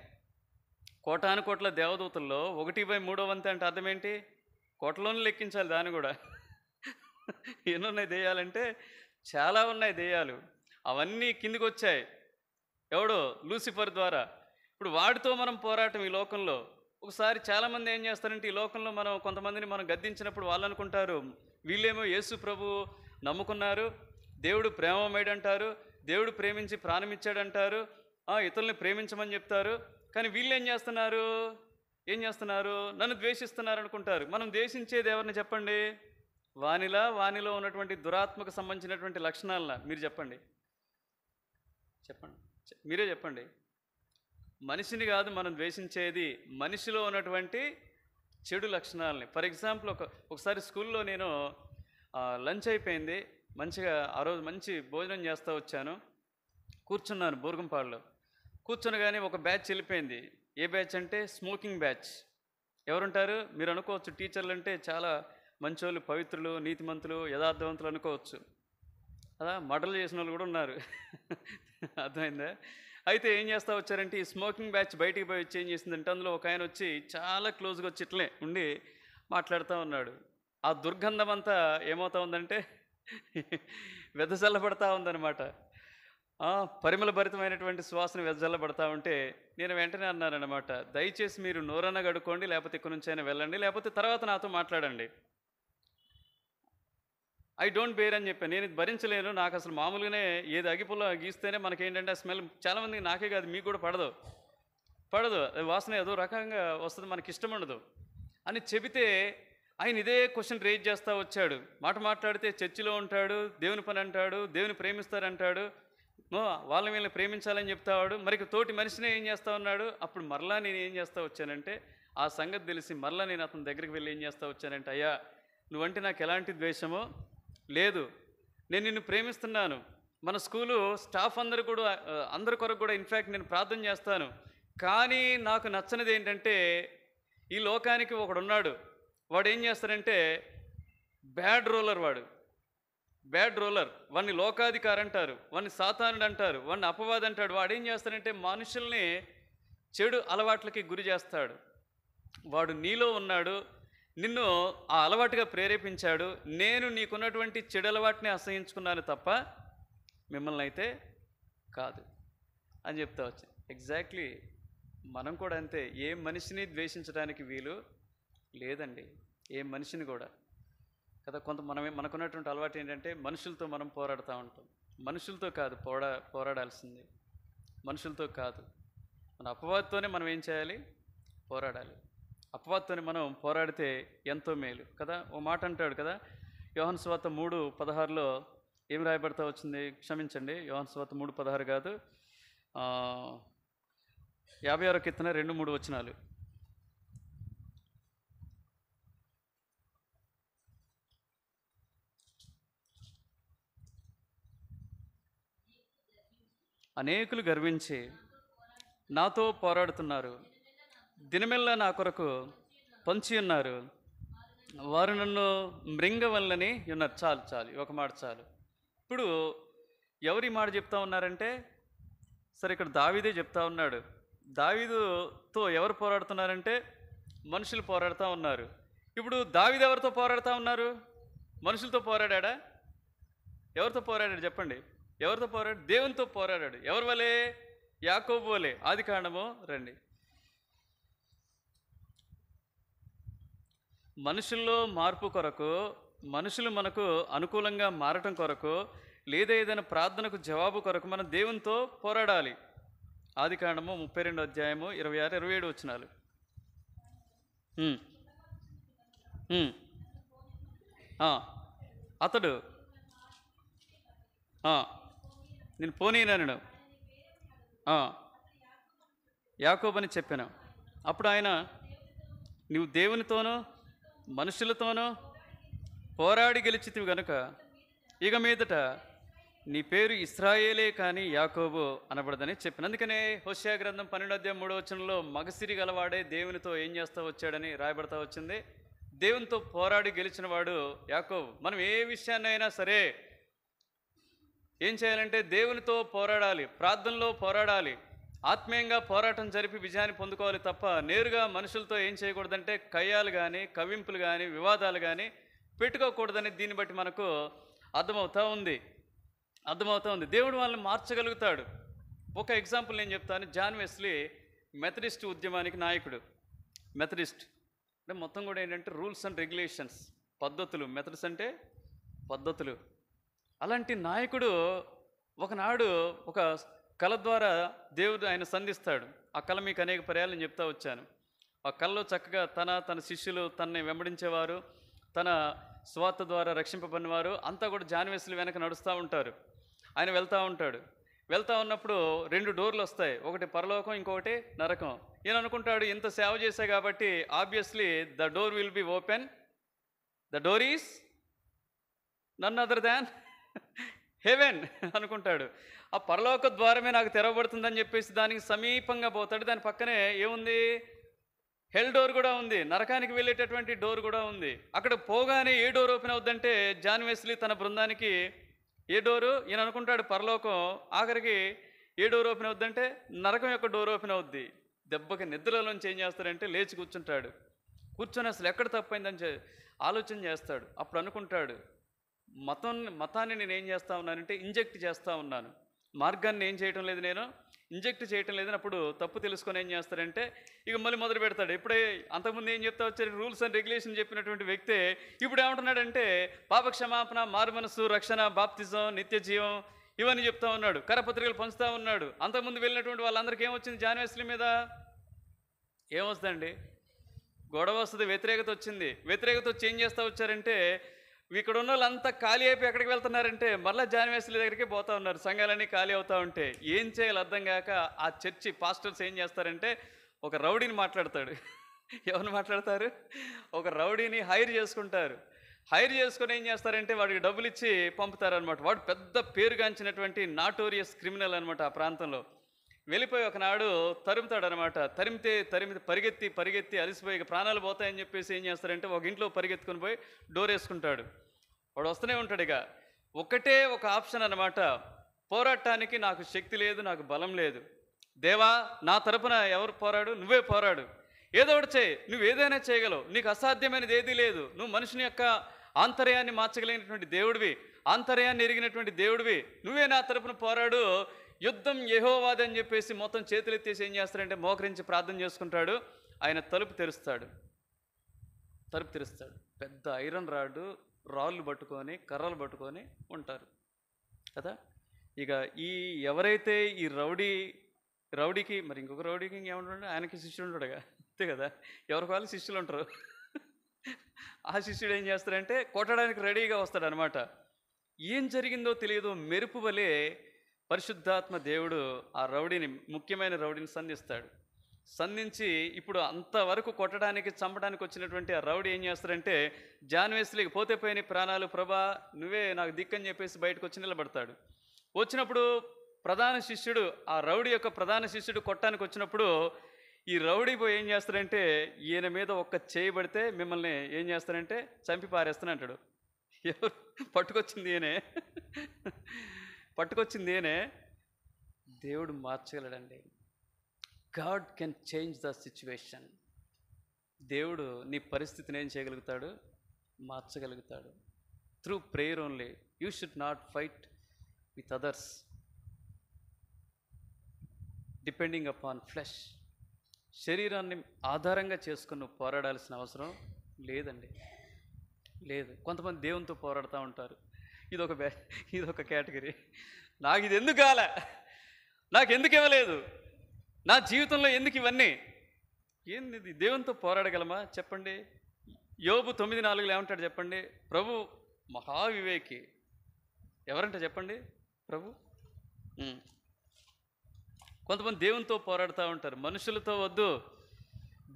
S1: కోటాను కోట్ల దేవదూతల్లో 1/3 వంతు అంటే అర్థం ఏంటి? కోట్లలోనే లెక్కించాలి దాన్ని కూడా. ఎన్ని ఉన్నాయి దెయ్యాలంటే? చాలా ఉన్నాయి దెయ్యాలు. అవన్నీ కిందికి వచ్చాయి. ఎవడో లూసిఫర్ ద్వారా. ఇప్పుడు వాడితో మనం పోరాటం ఈ లోకంలో. ఒకసారి చాలామంది ఏం చేస్తారంటే ఈ లోకంలో మనం కొంతమందిని మనం గద్దించినప్పుడు వాళ్ళు అనుకుంటారు, వీళ్ళేమో యేసు ప్రభు నమ్ముకున్నారు, దేవుడు ప్రేమమయుడు అంటారు, దేవుడు ప్రేమించి ప్రాణం ఇచ్చాడంటారు, ఇతరుల్ని ప్రేమించమని చెప్తారు. కానీ వీళ్ళు ఏం చేస్తున్నారు, నన్ను ద్వేషిస్తున్నారు అనుకుంటారు. మనం ద్వేషించేది ఎవరిని చెప్పండి? వానిలో ఉన్నటువంటి దురాత్మకు సంబంధించినటువంటి లక్షణాలన మీరు చెప్పండి, మీరే చెప్పండి. మనిషిని కాదు మనం ద్వేషించేది, మనిషిలో ఉన్నటువంటి చెడు లక్షణాలని. ఫర్ ఎగ్జాంపుల్, ఒకసారి స్కూల్లో నేను లంచ్ అయిపోయింది, మంచిగా ఆ రోజు మంచి భోజనం చేస్తూ వచ్చాను, కూర్చున్నాను బూర్గంపాడులో. కూర్చునగానే ఒక బ్యాచ్ వెళ్ళిపోయింది. ఏ బ్యాచ్ అంటే స్మోకింగ్ బ్యాచ్. ఎవరుంటారు మీరు అనుకోవచ్చు, టీచర్లు అంటే చాలా మంచోళ్ళు, పవిత్రులు, నీతిమంతులు, యథార్థవంతులు అనుకోవచ్చు. అలా మర్డర్లు చేసిన వాళ్ళు కూడా ఉన్నారు. అర్థమైందా? అయితే ఏం చేస్తూ వచ్చారంటే ఈ స్మోకింగ్ బ్యాచ్ బయటికి పోయి వచ్చి ఏం చేసిందంటే అందులో ఒక ఆయన వచ్చి చాలా క్లోజ్గా వచ్చి ఇట్లే ఉండి మాట్లాడుతూ ఉన్నాడు. ఆ దుర్గంధం అంతా ఏమవుతా ఉందంటే వెదజల్లబడతా ఉందన్నమాట. పరిమళ భరితమైనటువంటి సువాసన వెదజల్లబడతా ఉంటే నేను వెంటనే అన్నానన్నమాట, దయచేసి మీరు నోరన్న గడుక్కోండి, లేకపోతే ఇక్కడి నుంచి అయినా వెళ్ళండి, లేకపోతే తర్వాత నాతో మాట్లాడండి. ఐ డోంట్ బేర్ అని చెప్పాను. నేను ఇది భరించలేను, నాకు అసలు మామూలుగానే ఏది అగిపుల్ల గీస్తేనే మనకేంటంటే ఆ స్మెల్ చాలామందికి, నాకే కాదు మీకు కూడా పడదు వాసన ఏదో రకంగా వస్తుంది, మనకి ఇష్టం ఉండదు అని చెబితే ఆయన ఇదే క్వశ్చన్ రేజ్ చేస్తూ వచ్చాడు. మాట్లాడితే చర్చిలో ఉంటాడు, దేవుని పని అంటాడు, దేవుని ప్రేమిస్తారంటాడు, వీళ్ళని ప్రేమించాలని చెప్తావాడు, మరి తోటి మనిషినే ఏం చేస్తూ ఉన్నాడు. అప్పుడు మరలా నేను ఏం చేస్తూ వచ్చానంటే ఆ సంగతి తెలిసి మరలా నేను అతని దగ్గరికి వెళ్ళి ఏం చేస్తూ వచ్చానంటే, అయ్యా నువ్వంటే నాకు ఎలాంటి ద్వేషమో లేదు, నేను నిన్ను ప్రేమిస్తున్నాను, మన స్కూలు స్టాఫ్ అందరి కొరకు కూడా ఇన్ఫ్యాక్ట్ నేను ప్రార్థన చేస్తాను, కానీ నాకు నచ్చనిది ఏంటంటే ఈ లోకానికి ఒకడున్నాడు, వాడు ఏం చేస్తాడంటే బ్యాడ్ రోలర్, వాడిని లోకాధికారి అంటారు, వాడిని సాతానుడు అంటారు, వాడిని అపవాది అంటాడు. వాడు ఏం చేస్తాడంటే మనుషుల్ని చెడు అలవాట్లకి గురి చేస్తాడు. వాడు నీలో ఉన్నాడు, నిన్ను ఆ అలవాటుగా ప్రేరేపించాడు. నేను నీకున్నటువంటి చెడు అలవాటుని అసహించుకున్నాను తప్ప మిమ్మల్ని అయితే కాదు అని చెప్తా వచ్చి. ఎగ్జాక్ట్లీ మనం కూడా అంతే. ఏ మనిషిని ద్వేషించడానికి వీలు లేదండి, ఏ మనిషిని కూడా కదా. మనకున్నటువంటి అలవాటు ఏంటంటే మనుషులతో మనం పోరాడుతూ ఉంటాం. మనుషులతో కాదు పోరాడాల్సింది, మనుషులతో కాదు, మన అపవాదితోనే మనం ఏం చేయాలి? పోరాడాలి. అపవాదితోనే మనం పోరాడితే ఎంతో మేలు కదా. ఓ మాట అంటాడు కదా, యోహాను సువార్త 3:16లో ఏం రాయబడతా వచ్చింది? క్షమించండి, యోహాను సువార్త 3:16 కాదు, 56వ కీర్తన 2-3 వచనాలు. అనేకులు గర్వించి నాతో పోరాడుతున్నారు, దినమెల్లా నా కొరకు పొంచి ఉన్నారు, వారు నన్ను మృంగవల్లని ఉన్నారు. చాలు ఒక మాట చాలు. ఇప్పుడు ఎవరి మాట చెప్తా ఉన్నారంటే, సరే ఇక్కడ దావీదే చెప్తా ఉన్నాడు. దావీదుతో ఎవరు పోరాడుతున్నారంటే మనుషులు పోరాడుతూ ఉన్నారు. ఇప్పుడు దావీదు ఎవరితో పోరాడుతూ ఉన్నారు? మనుషులతో పోరాడా? ఎవరితో పోరాడాడు చెప్పండి? ఎవరితో పోరాడు? దేవునితో పోరాడాడు. ఎవరి వలే? యాకోబు వలే. ఆదికాండము రండి. మనుషుల్లో మార్పు కొరకు, మనుషులు మనకు అనుకూలంగా మారటం కొరకు, లేదా ఏదైనా ప్రార్థనకు జవాబు కొరకు మనం దేవునితో పోరాడాలి. ఆదికాండము 32వ అధ్యాయము 26-27 వచనాలు. అతడు నేను పోనీనను యాకోబని చెప్పాను. అప్పుడు ఆయన, నీవు దేవునితోనూ మనుషులతోనూ పోరాడి గెలిచితివి గనుక ఇక మీదట నీ పేరు ఇశ్రాయేలే కానీ యాకోబు అనబడదని చెప్పాను. అందుకనే హోషేయ గ్రంథం 12వ అధ్యాయం 3వ వచనంలో మగసిరి గలవాడే దేవునితో ఏం చేస్తూ వచ్చాడని రాయబడతా వచ్చింది. దేవునితో పోరాడి గెలిచిన వాడు యాకోబు. మనం ఏ విషయాన్నైనా సరే ఏం చేయాలంటే దేవునితో పోరాడాలి, ప్రార్థనలో పోరాడాలి, ఆత్మీయంగా పోరాటం జరిపి విజయాన్ని పొందుకోవాలి తప్ప నేరుగా మనుషులతో ఏం చేయకూడదంటే కయ్యాలు కానీ, కవింపులు కానీ, వివాదాలు కానీ పెట్టుకోకూడదని దీన్ని బట్టి మనకు అర్థమవుతూ ఉంది. దేవుడు వాళ్ళని మార్చగలుగుతాడు. ఒక ఎగ్జాంపుల్ నేను చెప్తాను. జాన్ వెస్లీ మెథడిస్ట్ ఉద్యమానికి నాయకుడు. మెథడిస్ట్ అంటే మొత్తం కూడా ఏంటంటే రూల్స్ అండ్ రెగ్యులేషన్స్, పద్ధతులు. మెథడ్స్ అంటే పద్ధతులు. అలాంటి నాయకుడు ఒకనాడు ఒక కళ ద్వారా దేవుడు ఆయన సంధిస్తాడు. ఆ కళ మీకు అనేక పర్యాలు నేను చెప్తా వచ్చాను. ఆ కళలో చక్కగా తన శిష్యులు, తనని వెంబడించేవారు, తన స్వార్థ ద్వారా రక్షింపబడినవారు అంతా కూడా జాన్వేసులు వెనక నడుస్తూ ఉంటారు. ఆయన వెళ్తూ ఉంటాడు. వెళ్తూ ఉన్నప్పుడు 2 డోర్లు వస్తాయి, ఒకటి పరలోకం, ఇంకొకటి నరకం. ఈయన అనుకుంటాడు, ఇంత సేవ చేశా కాబట్టి obviously the door will be open, the door is none other than heaven అనుకుంటాడు. ఆ పరలోక ద్వారమే నాకు తెరవబడుతుందని చెప్పేసి దానికి సమీపంగా పోతాడు. దాని పక్కనే ఏముంది? హెల్ డోర్ కూడా ఉంది, నరకానికి వెళ్ళేటటువంటి డోర్ కూడా ఉంది. అక్కడ పోగానే ఏ డోర్ ఓపెన్ అవుద్దంటే జాన్ వెస్లీ తన బృందానికి ఏ డోరు? ఈయన అనుకుంటాడు పరలోకం, ఆఖరికి ఏ డోర్ ఓపెన్ అవుద్దంటే నరకం యొక్క డోర్ ఓపెన్ అవుద్ది. దెబ్బకి నిద్రలోంచి ఏం చేస్తాడంటే లేచి కూర్చుంటాడు. కూర్చొని అసలు ఎక్కడ తప్పైందని ఆలోచన చేస్తాడు. అప్పుడు అనుకుంటాడు, మతాన్ని నేను ఏం చేస్తూ ఉన్నానంటే ఇంజెక్ట్ చేస్తూ ఉన్నాను, మార్గాన్ని ఏం చేయటం లేదు, నేను ఇంజెక్ట్ చేయటం లేదని అప్పుడు తప్పు తెలుసుకొని ఏం చేస్తాడంటే ఇక మళ్ళీ మొదలు పెడతాడు. ఇప్పుడే అంతకుముందు ఏం చెప్తా వచ్చారు, రూల్స్ అండ్ రెగ్యులేషన్ చెప్పినటువంటి వ్యక్తే ఇప్పుడు ఏమంటున్నాడంటే పాప క్షమాపణ, మారు మనసు, రక్షణ, బాప్తిజం, నిత్య జీవం ఇవన్నీ చెప్తా ఉన్నాడు. కరపత్రికలు పంచుతూ ఉన్నాడు. అంతకుముందు వెళ్ళినటువంటి వాళ్ళందరికీ ఏమొచ్చింది? జాన్ వెస్లీ మీద ఏమొస్తుందండి? గొడవ వస్తుంది, వ్యతిరేకత వచ్చింది. వ్యతిరేకత వచ్చి ఏం చేస్తూ వచ్చారంటే ఇక్కడ ఉన్న వాళ్ళంతా ఖాళీ అయిపోయి ఎక్కడికి వెళ్తున్నారంటే మళ్ళీ జాన్ వెస్లీ దగ్గరికి పోతూ ఉన్నారు. సంఘాలన్నీ ఖాళీ అవుతూ ఉంటే ఏం చేయాలి అర్థం కాక ఆ చర్చి పాస్టర్స్ ఏం చేస్తారంటే ఒక రౌడీని మాట్లాడతాడు. ఎవరిని మాట్లాడతారు? ఒక రౌడీని హైర్ చేసుకుంటారు. హైర్ చేసుకొని ఏం చేస్తారంటే వాడికి డబ్బులు ఇచ్చి పంపుతారనమాట. వాడు పెద్ద పేరుగాంచినటువంటి నాటోరియస్ క్రిమినల్ అనమాట. ఆ ప్రాంతంలో వెళ్ళిపోయి ఒకనాడు తరుముతాడనమాట. తరిమితే పరిగెత్తి అలసిపోయి ప్రాణాలు పోతాయని చెప్పేసి ఏం చేస్తారంటే ఒక ఇంట్లో పరిగెత్తుకొని పోయి డోర్ వేసుకుంటాడు. వాడు వస్తూనే ఉంటాడు. ఇక ఒకటే ఒక ఆప్షన్ అనమాట, పోరాటానికి నాకు శక్తి లేదు, నాకు బలం లేదు. దేవా, నా తరపున ఎవరు పోరాడు? నువ్వే పోరాడు, ఏదో ఒకటి చేయి, నువ్వు ఏదైనా చేయగలవు, నీకు అసాధ్యమైనది ఏదీ లేదు, నువ్వు మనుషుని యొక్క ఆంతర్యాన్ని మార్చగలిగినటువంటి దేవుడివి, ఆంతర్యాన్ని ఎరిగినటువంటి దేవుడివి, నువ్వే నా తరపున పోరాడు, యుద్ధం యెహోవాది అని చెప్పేసి మొత్తం చేతులు ఎత్తేసి ఏం చేస్తాడంటే మోకరించి ప్రార్థన చేసుకుంటాడు. ఆయన తలుపు తెరుస్తాడు. పెద్ద ఐరన్ రాళ్ళు పట్టుకొని, కర్రలు పట్టుకొని ఉంటారు కదా. ఇక ఎవరైతే ఈ రౌడీకి మరి ఇంకొక రౌడీకి ఇంకేమంటాడు? ఆయనకి శిష్యుడు ఉంటాడుగా, అంతే కదా, ఎవరికి వాళ్ళు శిష్యులు ఉంటారు. ఆ శిష్యుడు ఏం చేస్తాడంటే కొట్టడానికి రెడీగా వస్తాడనమాట. ఏం జరిగిందో తెలియదు, మెరుపు వలె పరిశుద్ధాత్మ దేవుడు ఆ రౌడీని, ముఖ్యమైన రౌడీని సంధించి ఇప్పుడు అంతవరకు కొట్టడానికి, చంపడానికి వచ్చినటువంటి ఆ రౌడీ ఏం చేస్తాడంటే జాన్ వెస్లీకి పోతే పోయిన ప్రాణాలు, ప్రభా నువ్వే నాకు దిక్కని చెప్పేసి బయటకు వచ్చి నిలబడతాడు. వచ్చినప్పుడు ప్రధాన శిష్యుడు, ఆ రౌడీ యొక్క ప్రధాన శిష్యుడు కొట్టడానికి వచ్చినప్పుడు ఈ రౌడీ పోయి ఏం చేస్తాడంటే ఈయన మీద ఒక్క చేయబడితే మిమ్మల్ని ఏం చేస్తాడంటే చంపి పారేస్తాను అంటాడు. ఎవరు పట్టుకొచ్చింది ఈయనే. దేవుడు మార్చగలడండి. God can change the situation. దేవుడు నీ పరిస్థితిని ఏం చేయగలుగుతాడు? మార్చగలుగుతాడు. Through prayer only. You should not fight with others depending upon flesh. శరీరాన్ని ఆధారంగా చేసుకుని నువ్వు పోరాడాల్సిన అవసరం లేదండి, లేదు. కొంతమంది దేవునితో పోరాడుతూ ఉంటారు. ఇదొక కేటగిరీ. నాకు ఇది ఎందుకు కాలే, నాకు ఎందుకు ఇవ్వలేదు, నా జీవితంలో ఎందుకు ఇవన్నీ? ఏంది ఇది? దేవునితో పోరాడగలమా చెప్పండి? యోబు 9:4 ఏమంటాడు చెప్పండి? ప్రభు మహావివేకి. ఎవరంట చెప్పండి? ప్రభు. కొంతమంది దేవునితో పోరాడుతూ ఉంటారు. మనుషులతో వద్దు,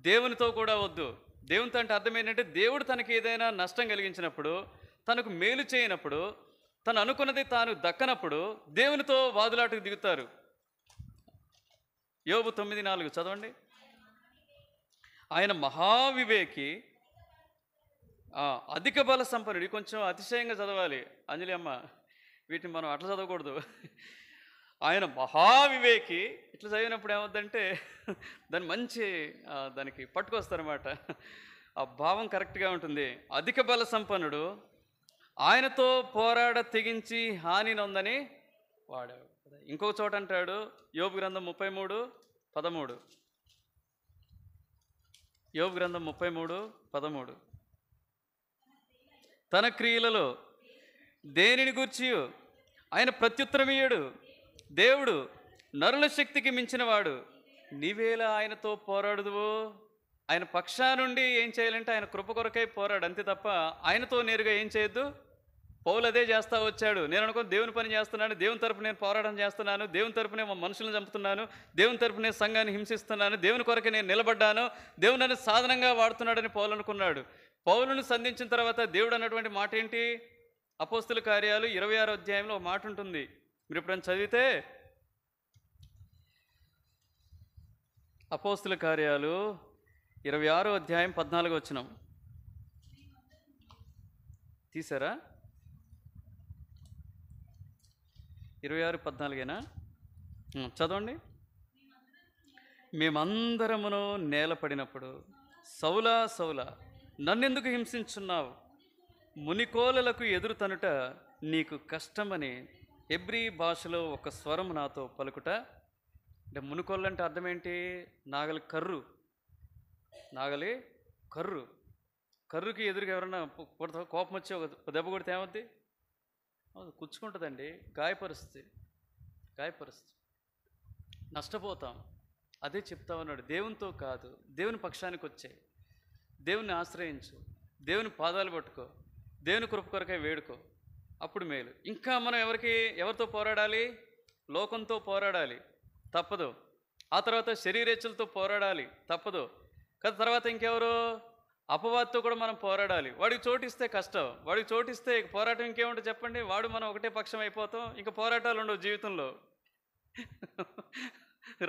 S1: దేవునితో కూడా వద్దు. దేవునితో అంటే అర్థం ఏంటంటే దేవుడు తనకి ఏదైనా నష్టం కలిగించినప్పుడు, తనకు మేలు చేయనప్పుడు, తను అనుకున్నది తాను దక్కనప్పుడు దేవునితో వాదులాటకు దిగుతారు. యోబు 9:4 చదవండి. ఆయన మహావివేకి, అధిక బల సంపన్నుడు. కొంచెం అతిశయంగా చదవాలి అంజలి అమ్మ, వీటిని మనం అట్లా చదవకూడదు. ఆయన మహావివేకి. ఇట్లా చదివినప్పుడు ఏమవుద్దంటే దానికి పట్టుకొస్తారన్నమాట. ఆ భావం కరెక్ట్గా ఉంటుంది. అధిక బల సంపన్నుడు, ఆయనతో పోరాడ తెగించి హాని నొందని వాడాడు. ఇంకొక చోట అంటాడు యోబు గ్రంథం 33:13, యోబు గ్రంథం 33:13. తన క్రియలలో దేనిని గూర్చి ఆయన ప్రత్యుత్తరమియ్యడు. దేవుడు నరుల శక్తికి మించినవాడు. నీవేలా ఆయనతో పోరాడుదువో? ఆయన పక్షా నుండి ఏం చేయాలంటే ఆయన కృప కొరకై పోరాడు, అంతే తప్ప ఆయనతో నేరుగా ఏం చేయొద్దు. పౌలు అదే చేస్తూ వచ్చాడు. నేను అనుకుని దేవుని పని చేస్తున్నాను, దేవుని తరపు నేను పోరాటం చేస్తున్నాను, దేవుని తరపునే మా మనుషులను చంపుతున్నాను, దేవుని తరపునే సంఘాన్ని హింసిస్తున్నాను, దేవుని కొరకే నేను నిలబడ్డాను, దేవుడు నన్ను సాధనంగా వాడుతున్నాడని పౌలు అనుకున్నాడు. పౌలును సంధించిన తర్వాత దేవుడు అన్నటువంటి మాట ఏంటి? అపోస్తుల కార్యాలు 26వ అధ్యాయంలో ఒక మాట ఉంటుంది. మీరు ఎప్పుడైనా చదివితే అపోస్తుల కార్యాలు 26వ అధ్యాయం 14వ వచనం తీసారా? 26:14 చదవండి. మేమందరమును నేలపడినప్పుడు సౌలా సౌలా నన్నెందుకు హింసించున్నావు? మునికోలలకు ఎదురు తనుట నీకు కష్టమని హెబ్రీ భాషలో ఒక స్వరం నాతో పలుకుట. అంటే మునికోళ్ళు అంటే అర్థం ఏంటి? నాగలి కర్రు, నాగలి కర్రు. కర్రుకి ఎదురుగా ఎవరన్నా కోపం వచ్చి ఒక దెబ్బ కొడితే ఏమవుద్ది? కుచ్చుకుంటుందండి, గాయపరుస్తుంది, నష్టపోతాం. అదే చెప్తా ఉన్నాడు. దేవునితో కాదు, దేవుని పక్షానికి వచ్చాయి, దేవుని ఆశ్రయించు, దేవుని పాదాలు పట్టుకో, దేవుని కృప కొరకై వేడుకో, అప్పుడు మేలు. ఇంకా మనం ఎవరితో పోరాడాలి? లోకంతో పోరాడాలి, తప్పదు. ఆ తర్వాత శరీరేచ్ఛలతో పోరాడాలి, తప్పదు కదా. తర్వాత ఇంకెవరు? అపవాదితో కూడా మనం పోరాడాలి. వాడికి చోటిస్తే కష్టం, వాడికి చోటిస్తే పోరాటం ఇంకేముంటుంది చెప్పండి? వాడు మనం ఒకటే పక్షం అయిపోతాం, ఇంకా పోరాటాలు ఉండవు జీవితంలో,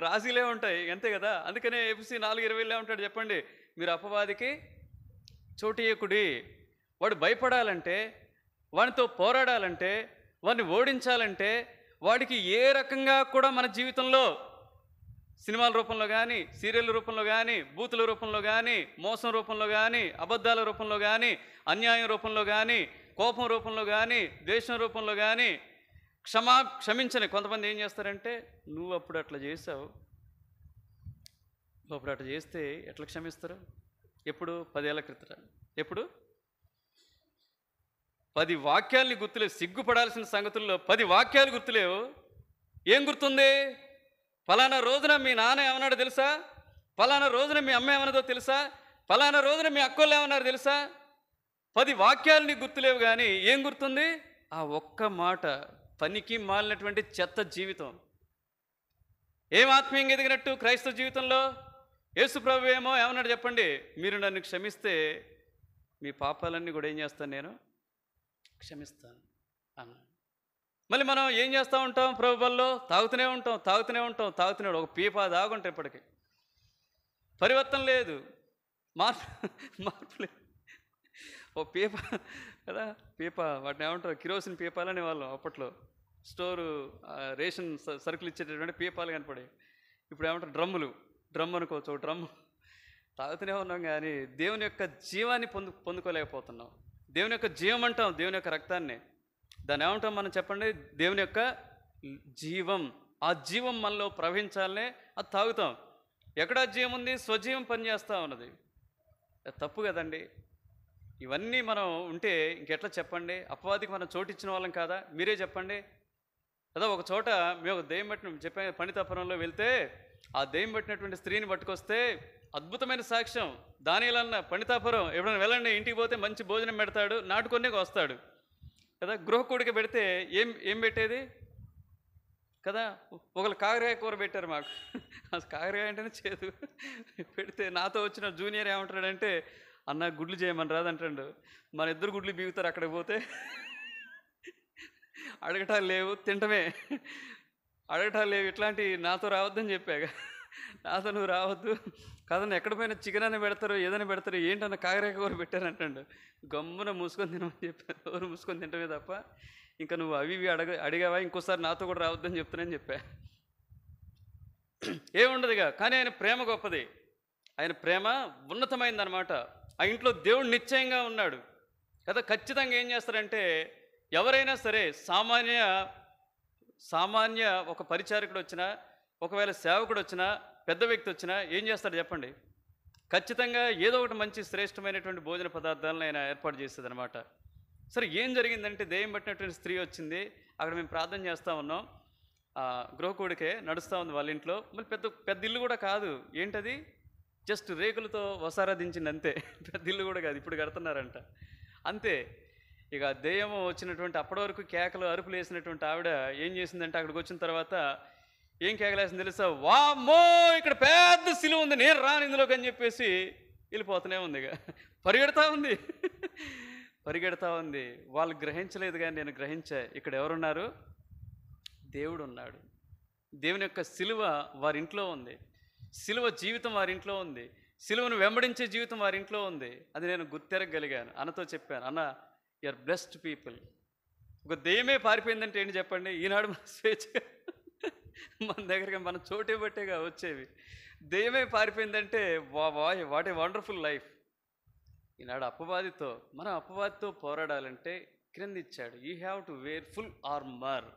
S1: రాశిలే ఉంటాయి, అంతే కదా. అందుకనే ఎఫ్సి 4:20 ఉంటాడు చెప్పండి, మీరు అపవాదికి చోటియకుడి. వాడు భయపడాలంటే, వాడితో పోరాడాలంటే, వాడిని ఓడించాలంటే, వాడికి ఏ రకంగా కూడా మన జీవితంలో సినిమాల రూపంలో కానీ, సీరియల్ రూపంలో కానీ, బూతుల రూపంలో కానీ, మోసం రూపంలో కానీ, అబద్ధాల రూపంలో కానీ, అన్యాయం రూపంలో కానీ, కోపం రూపంలో కానీ, ద్వేషం రూపంలో కానీ, క్షమించని కొంతమంది ఏం చేస్తారంటే, నువ్వు అప్పుడు అట్లా చేసావు, నువ్వు అప్పుడు అట్లా చేస్తే ఎట్లా క్షమిస్తారు? ఎప్పుడు? 10 ఏళ్ల క్రితం. ఎప్పుడు? 10 వాక్యాలని గుర్తులేవు. సిగ్గుపడాల్సిన సంగతుల్లో 10 వాక్యాలు గుర్తులేవు. ఏం గుర్తుంది? ఫలానా రోజున మీ నాన్న ఏమన్నాడో తెలుసా? ఫలానా రోజున మీ అమ్మ ఏమన్నదో తెలుసా? ఫలానా రోజున మీ అక్కోళ్ళు ఏమన్నారో తెలుసా? 10 వాక్యాలు నీకు గుర్తులేవు, కానీ ఏం గుర్తుంది? ఆ ఒక్క మాట. పనికి మాలినటువంటి చెత్త జీవితం. ఏం ఆత్మీయంగా ఎదిగినట్టు క్రైస్తవ జీవితంలో? యేసు ప్రభు ఏమన్నాడు చెప్పండి? మీరు నన్ను క్షమిస్తే మీ పాపాలన్నీ కూడా ఏం చేస్తాను? నేను క్షమిస్తాను అన్నాడు. మళ్ళీ మనం ఏం చేస్తూ ఉంటాం? ప్రభువుల్లో తాగుతూనే ఉంటాం. ఒక పీపా దాగుంటాం, ఇప్పటికీ పరివర్తన లేదు, మార్పు లేదు. ఓ పీపా కదా, పీపా, వాటిని ఏమంటారు? కిరోసిన్ పీపాలు అనేవాళ్ళం అప్పట్లో. స్టోరు రేషన్ సరుకులు ఇచ్చేటటువంటి పీపాలు కనపడే. ఇప్పుడు ఏమంటారు? డ్రమ్ అనుకోవచ్చు. ఒక డ్రమ్ తాగుతూనే ఉన్నాం, కానీ దేవుని యొక్క జీవాన్ని పొందుకోలేకపోతున్నాం. దేవుని యొక్క జీవం అంటాం, దేవుని యొక్క రక్తాన్ని. దాన్ని ఏమంటాం మనం చెప్పండి? దేవుని యొక్క జీవం. ఆ జీవం మనలో ప్రవహించాలనే అది తాగుతాం. ఎక్కడ జీవం ఉంది? స్వజీవం పనిచేస్తూ ఉన్నది. తప్పు కదండి. ఇవన్నీ మనం ఉంటే ఇంకెట్లా చెప్పండి? అపవాదికి మనం చోటిచ్చిన వాళ్ళం కాదా? మీరే చెప్పండి కదా. ఒక చోట మేము ఒక దెయ్యం పట్టిన చెప్పాను, పణితాపురంలో వెళ్తే ఆ దెయ్యం పట్టినటువంటి స్త్రీని పట్టుకొస్తే అద్భుతమైన సాక్ష్యం. దానిలన్న పణితాపురం ఎప్పుడైనా వెళ్ళండి, ఇంటికి పోతే మంచి భోజనం పెడతాడు, నాటుకొనే వస్తాడు కదా. గృహకూడిక పెడితే ఏం పెట్టేది కదా. ఒకళ్ళు కాకరకాయ కూర పెట్టారు మాకు. కాకరకాయ అంటేనే చేదు. పెడితే నాతో వచ్చిన జూనియర్ ఏమంటాడంటే, అన్న గుడ్లు చేయమని రాదంటాడు. మన ఇద్దరు గుడ్లు బీగుతారు అక్కడికి పోతే. అడగటాలు లేవు, తింటమే. అడగటాలు లేవు, ఇట్లాంటి నాతో రావద్దని చెప్పాక. నాతో నువ్వు రావద్దు కదన్న, ఎక్కడ పోయినా చికెన్ అని పెడతారు, ఏదైనా పెడతారు, ఏంటన్న కాకరకాయ కూర పెట్టారంటాడు. గమ్మున మూసుకొని తినమని చెప్పాను. ఎవరు మూసుకొని తింటమే తప్ప ఇంకా నువ్వు అవి అడిగావా, ఇంకోసారి నాతో కూడా రావద్దని చెప్తానని చెప్పా. ఏముండదుగా. కానీ ఆయన ప్రేమ గొప్పది, ఆయన ప్రేమ ఉన్నతమైందనమాట. ఆ ఇంట్లో దేవుడు నిశ్చయంగా ఉన్నాడు కదా. ఖచ్చితంగా ఏం చేస్తారంటే, ఎవరైనా సరే సామాన్య ఒక పరిచారకుడు వచ్చినా, ఒకవేళ సేవకుడు వచ్చినా, పెద్ద వ్యక్తి వచ్చినా ఏం చేస్తాడు చెప్పండి? ఖచ్చితంగా ఏదో ఒకటి మంచి శ్రేష్టమైనటువంటి భోజన పదార్థాలను ఆయన ఏర్పాటు చేసేది అనమాట. సరే ఏం జరిగిందంటే దెయ్యం పట్టినటువంటి స్త్రీ వచ్చింది. అక్కడ మేము ప్రార్థన చేస్తూ ఉన్నాం. గృహకూడికే నడుస్తూ ఉంది వాళ్ళ ఇంట్లో. మళ్ళీ పెద్ద పెద్ద ఇల్లు కూడా కాదు. ఏంటది, జస్ట్ రేకులతో వసారాధించింది అంతే. పెద్ద ఇల్లు కూడా కాదు, ఇప్పుడు కడుతున్నారంట అంతే. ఇక దెయ్యం వచ్చినటువంటి అప్పటి వరకు కేకలు అరుపులు వేసినటువంటి ఆవిడ ఏం చేసిందంటే అక్కడికి వచ్చిన తర్వాత ఏం కేకలేసింది తెలుసా? వామ్మో, ఇక్కడ పెద్ద సిలువ ఉంది, నేను రాను ఇందులోకి అని చెప్పేసి వెళ్ళిపోతూనే ఉంది. ఇక పరిగెడతా ఉంది పరిగెడతా ఉంది. వాళ్ళు గ్రహించలేదు, కానీ నేను గ్రహించా. ఇక్కడ ఎవరున్నారు? దేవుడు ఉన్నాడు. దేవుని యొక్క సిలువ వారింట్లో ఉంది. సిలువ జీవితం వారింట్లో ఉంది. సిలువను వెంబడించే జీవితం వారింట్లో ఉంది. అది నేను గుర్తెరగలిగాను. అన్నతో చెప్పాను, అన్న యూఆర్ బ్లెస్డ్ పీపుల్. ఒక దెయ్యమే పారిపోయిందంటే ఏంటి చెప్పండి? ఈనాడు మన స్వేచ్ఛగా మన దగ్గరగా మన చోటే బట్టేగా వచ్చేవి. దెయ్యమే పారిపోయిందంటే వాట్ ఏ వండర్ఫుల్ లైఫ్. ఈనాడు మనం అపవాదితో పోరాడాలంటే క్రింద ఇచ్చాడు, you have to wear full armour.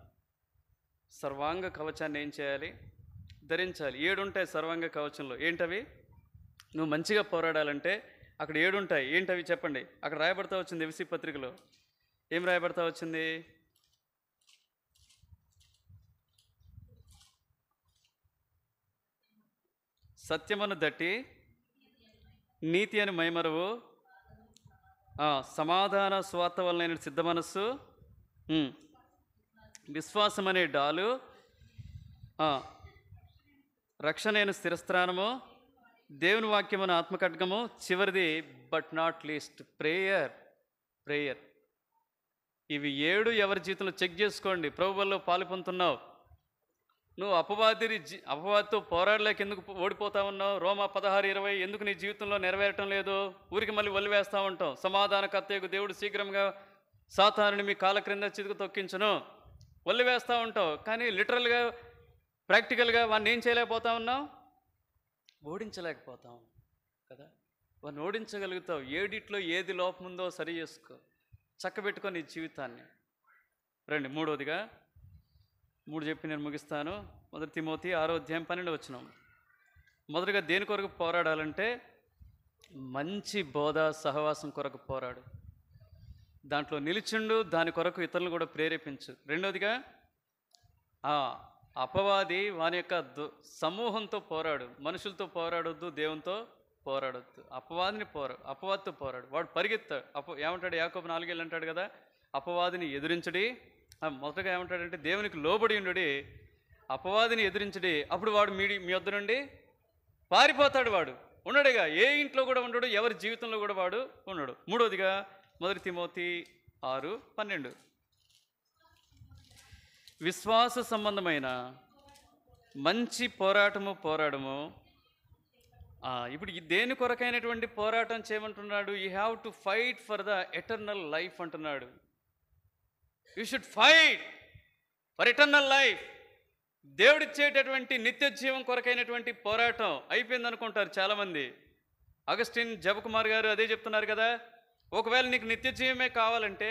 S1: సర్వాంగ కవచాన్ని ఏం చేయాలి? ధరించాలి. 7 ఉంటాయి సర్వాంగ కవచంలో. ఏంటవి? నువ్వు మంచిగా పోరాడాలంటే అక్కడ 7 ఉంటాయి. ఏంటవి చెప్పండి? అక్కడ రాయబడతా వచ్చింది ఎఫెసీ పత్రికలో. ఏం రాయబడతా వచ్చింది? సత్యమును దట్టి నీతి అని మైమరువు, సమాధాన స్వార్థ వలన సిద్ధ మనస్సు, విశ్వాసం అనే డాలు, రక్షణైన స్థిరస్థానము, దేవుని వాక్యమున ఆత్మఖడ్గము, చివరిది బట్ నాట్ లీస్ట్ ప్రేయర్. ఇవి 7 ఎవరి జీవితంలో చెక్ చేసుకోండి. ప్రభువుల్లో పాలు పొందుతున్నావు. నువ్వు అపవాదితో పోరాడలేక ఎందుకు ఓడిపోతా ఉన్నావు? రోమా 16:20 ఎందుకు నీ జీవితంలో నెరవేరటం లేదు? ఊరికి మళ్ళీ వదిలివేస్తూ ఉంటాం. సమాధానకర్తయగు దేవుడు శీఘ్రంగా సాతానుని మీ కాళ్ళ క్రింద చితుకు తొక్కించును. వదిలివేస్తూ ఉంటావు. కానీ లిటరల్గా ప్రాక్టికల్గా వాడిని ఏం చేయలేకపోతా ఉన్నావు? ఓడించలేకపోతాం కదా. వాడిని ఓడించగలుగుతావు. 7 ఏది లోపం ఉందో సరి చేసుకో, చక్కబెట్టుకో నీ జీవితాన్ని. రండి 3వదిగా 3 చెప్పి నేను ముగిస్తాను. 1 తిమోతి 6:12 మొదటగా దేని కొరకు పోరాడాలంటే మంచి బోధ సహవాసం కొరకు పోరాడు. దాంట్లో నిలిచిండు, దాని కొరకు ఇతరులు కూడా ప్రేరేపించు. 2వదిగా అపవాది వాని యొక్క సమూహంతో పోరాడు. మనుషులతో పోరాడొద్దు, దేవునితో పోరాడొద్దు. అపవాదితో పోరాడు. వాడు పరిగెత్తాడు. ఏమంటాడు? యాకోబు 4 అంటాడు కదా, అపవాదిని ఎదిరించడి. మొదటగా ఏమంటాడంటే దేవునికి లోబడి ఉండడి, అపవాదిని ఎదిరించడి. అప్పుడు వాడు మీ వద్ద నుండి పారిపోతాడు. వాడు ఉండడుగా, ఏ ఇంట్లో కూడా ఉండడు, ఎవరి జీవితంలో కూడా వాడు ఉండడు. 3వదిగా 1 తిమోతి 6:12 విశ్వాస సంబంధమైన మంచి పోరాడము. ఇప్పుడు దేని కొరకైనటువంటి పోరాటం చేయమంటున్నాడు? You have to fight for the eternal life అంటున్నాడు. You should fight for eternal life. దేవుడిచ్చేటటువంటి నిత్య జీవం కొరకైనటువంటి పోరాటం అయిపోయింది అనుకుంటారు చాలామంది. అగస్టిన్ జపకుమార్ గారు అదే చెప్తున్నారు కదా. ఒకవేళ నీకు నిత్య జీవమే కావాలంటే,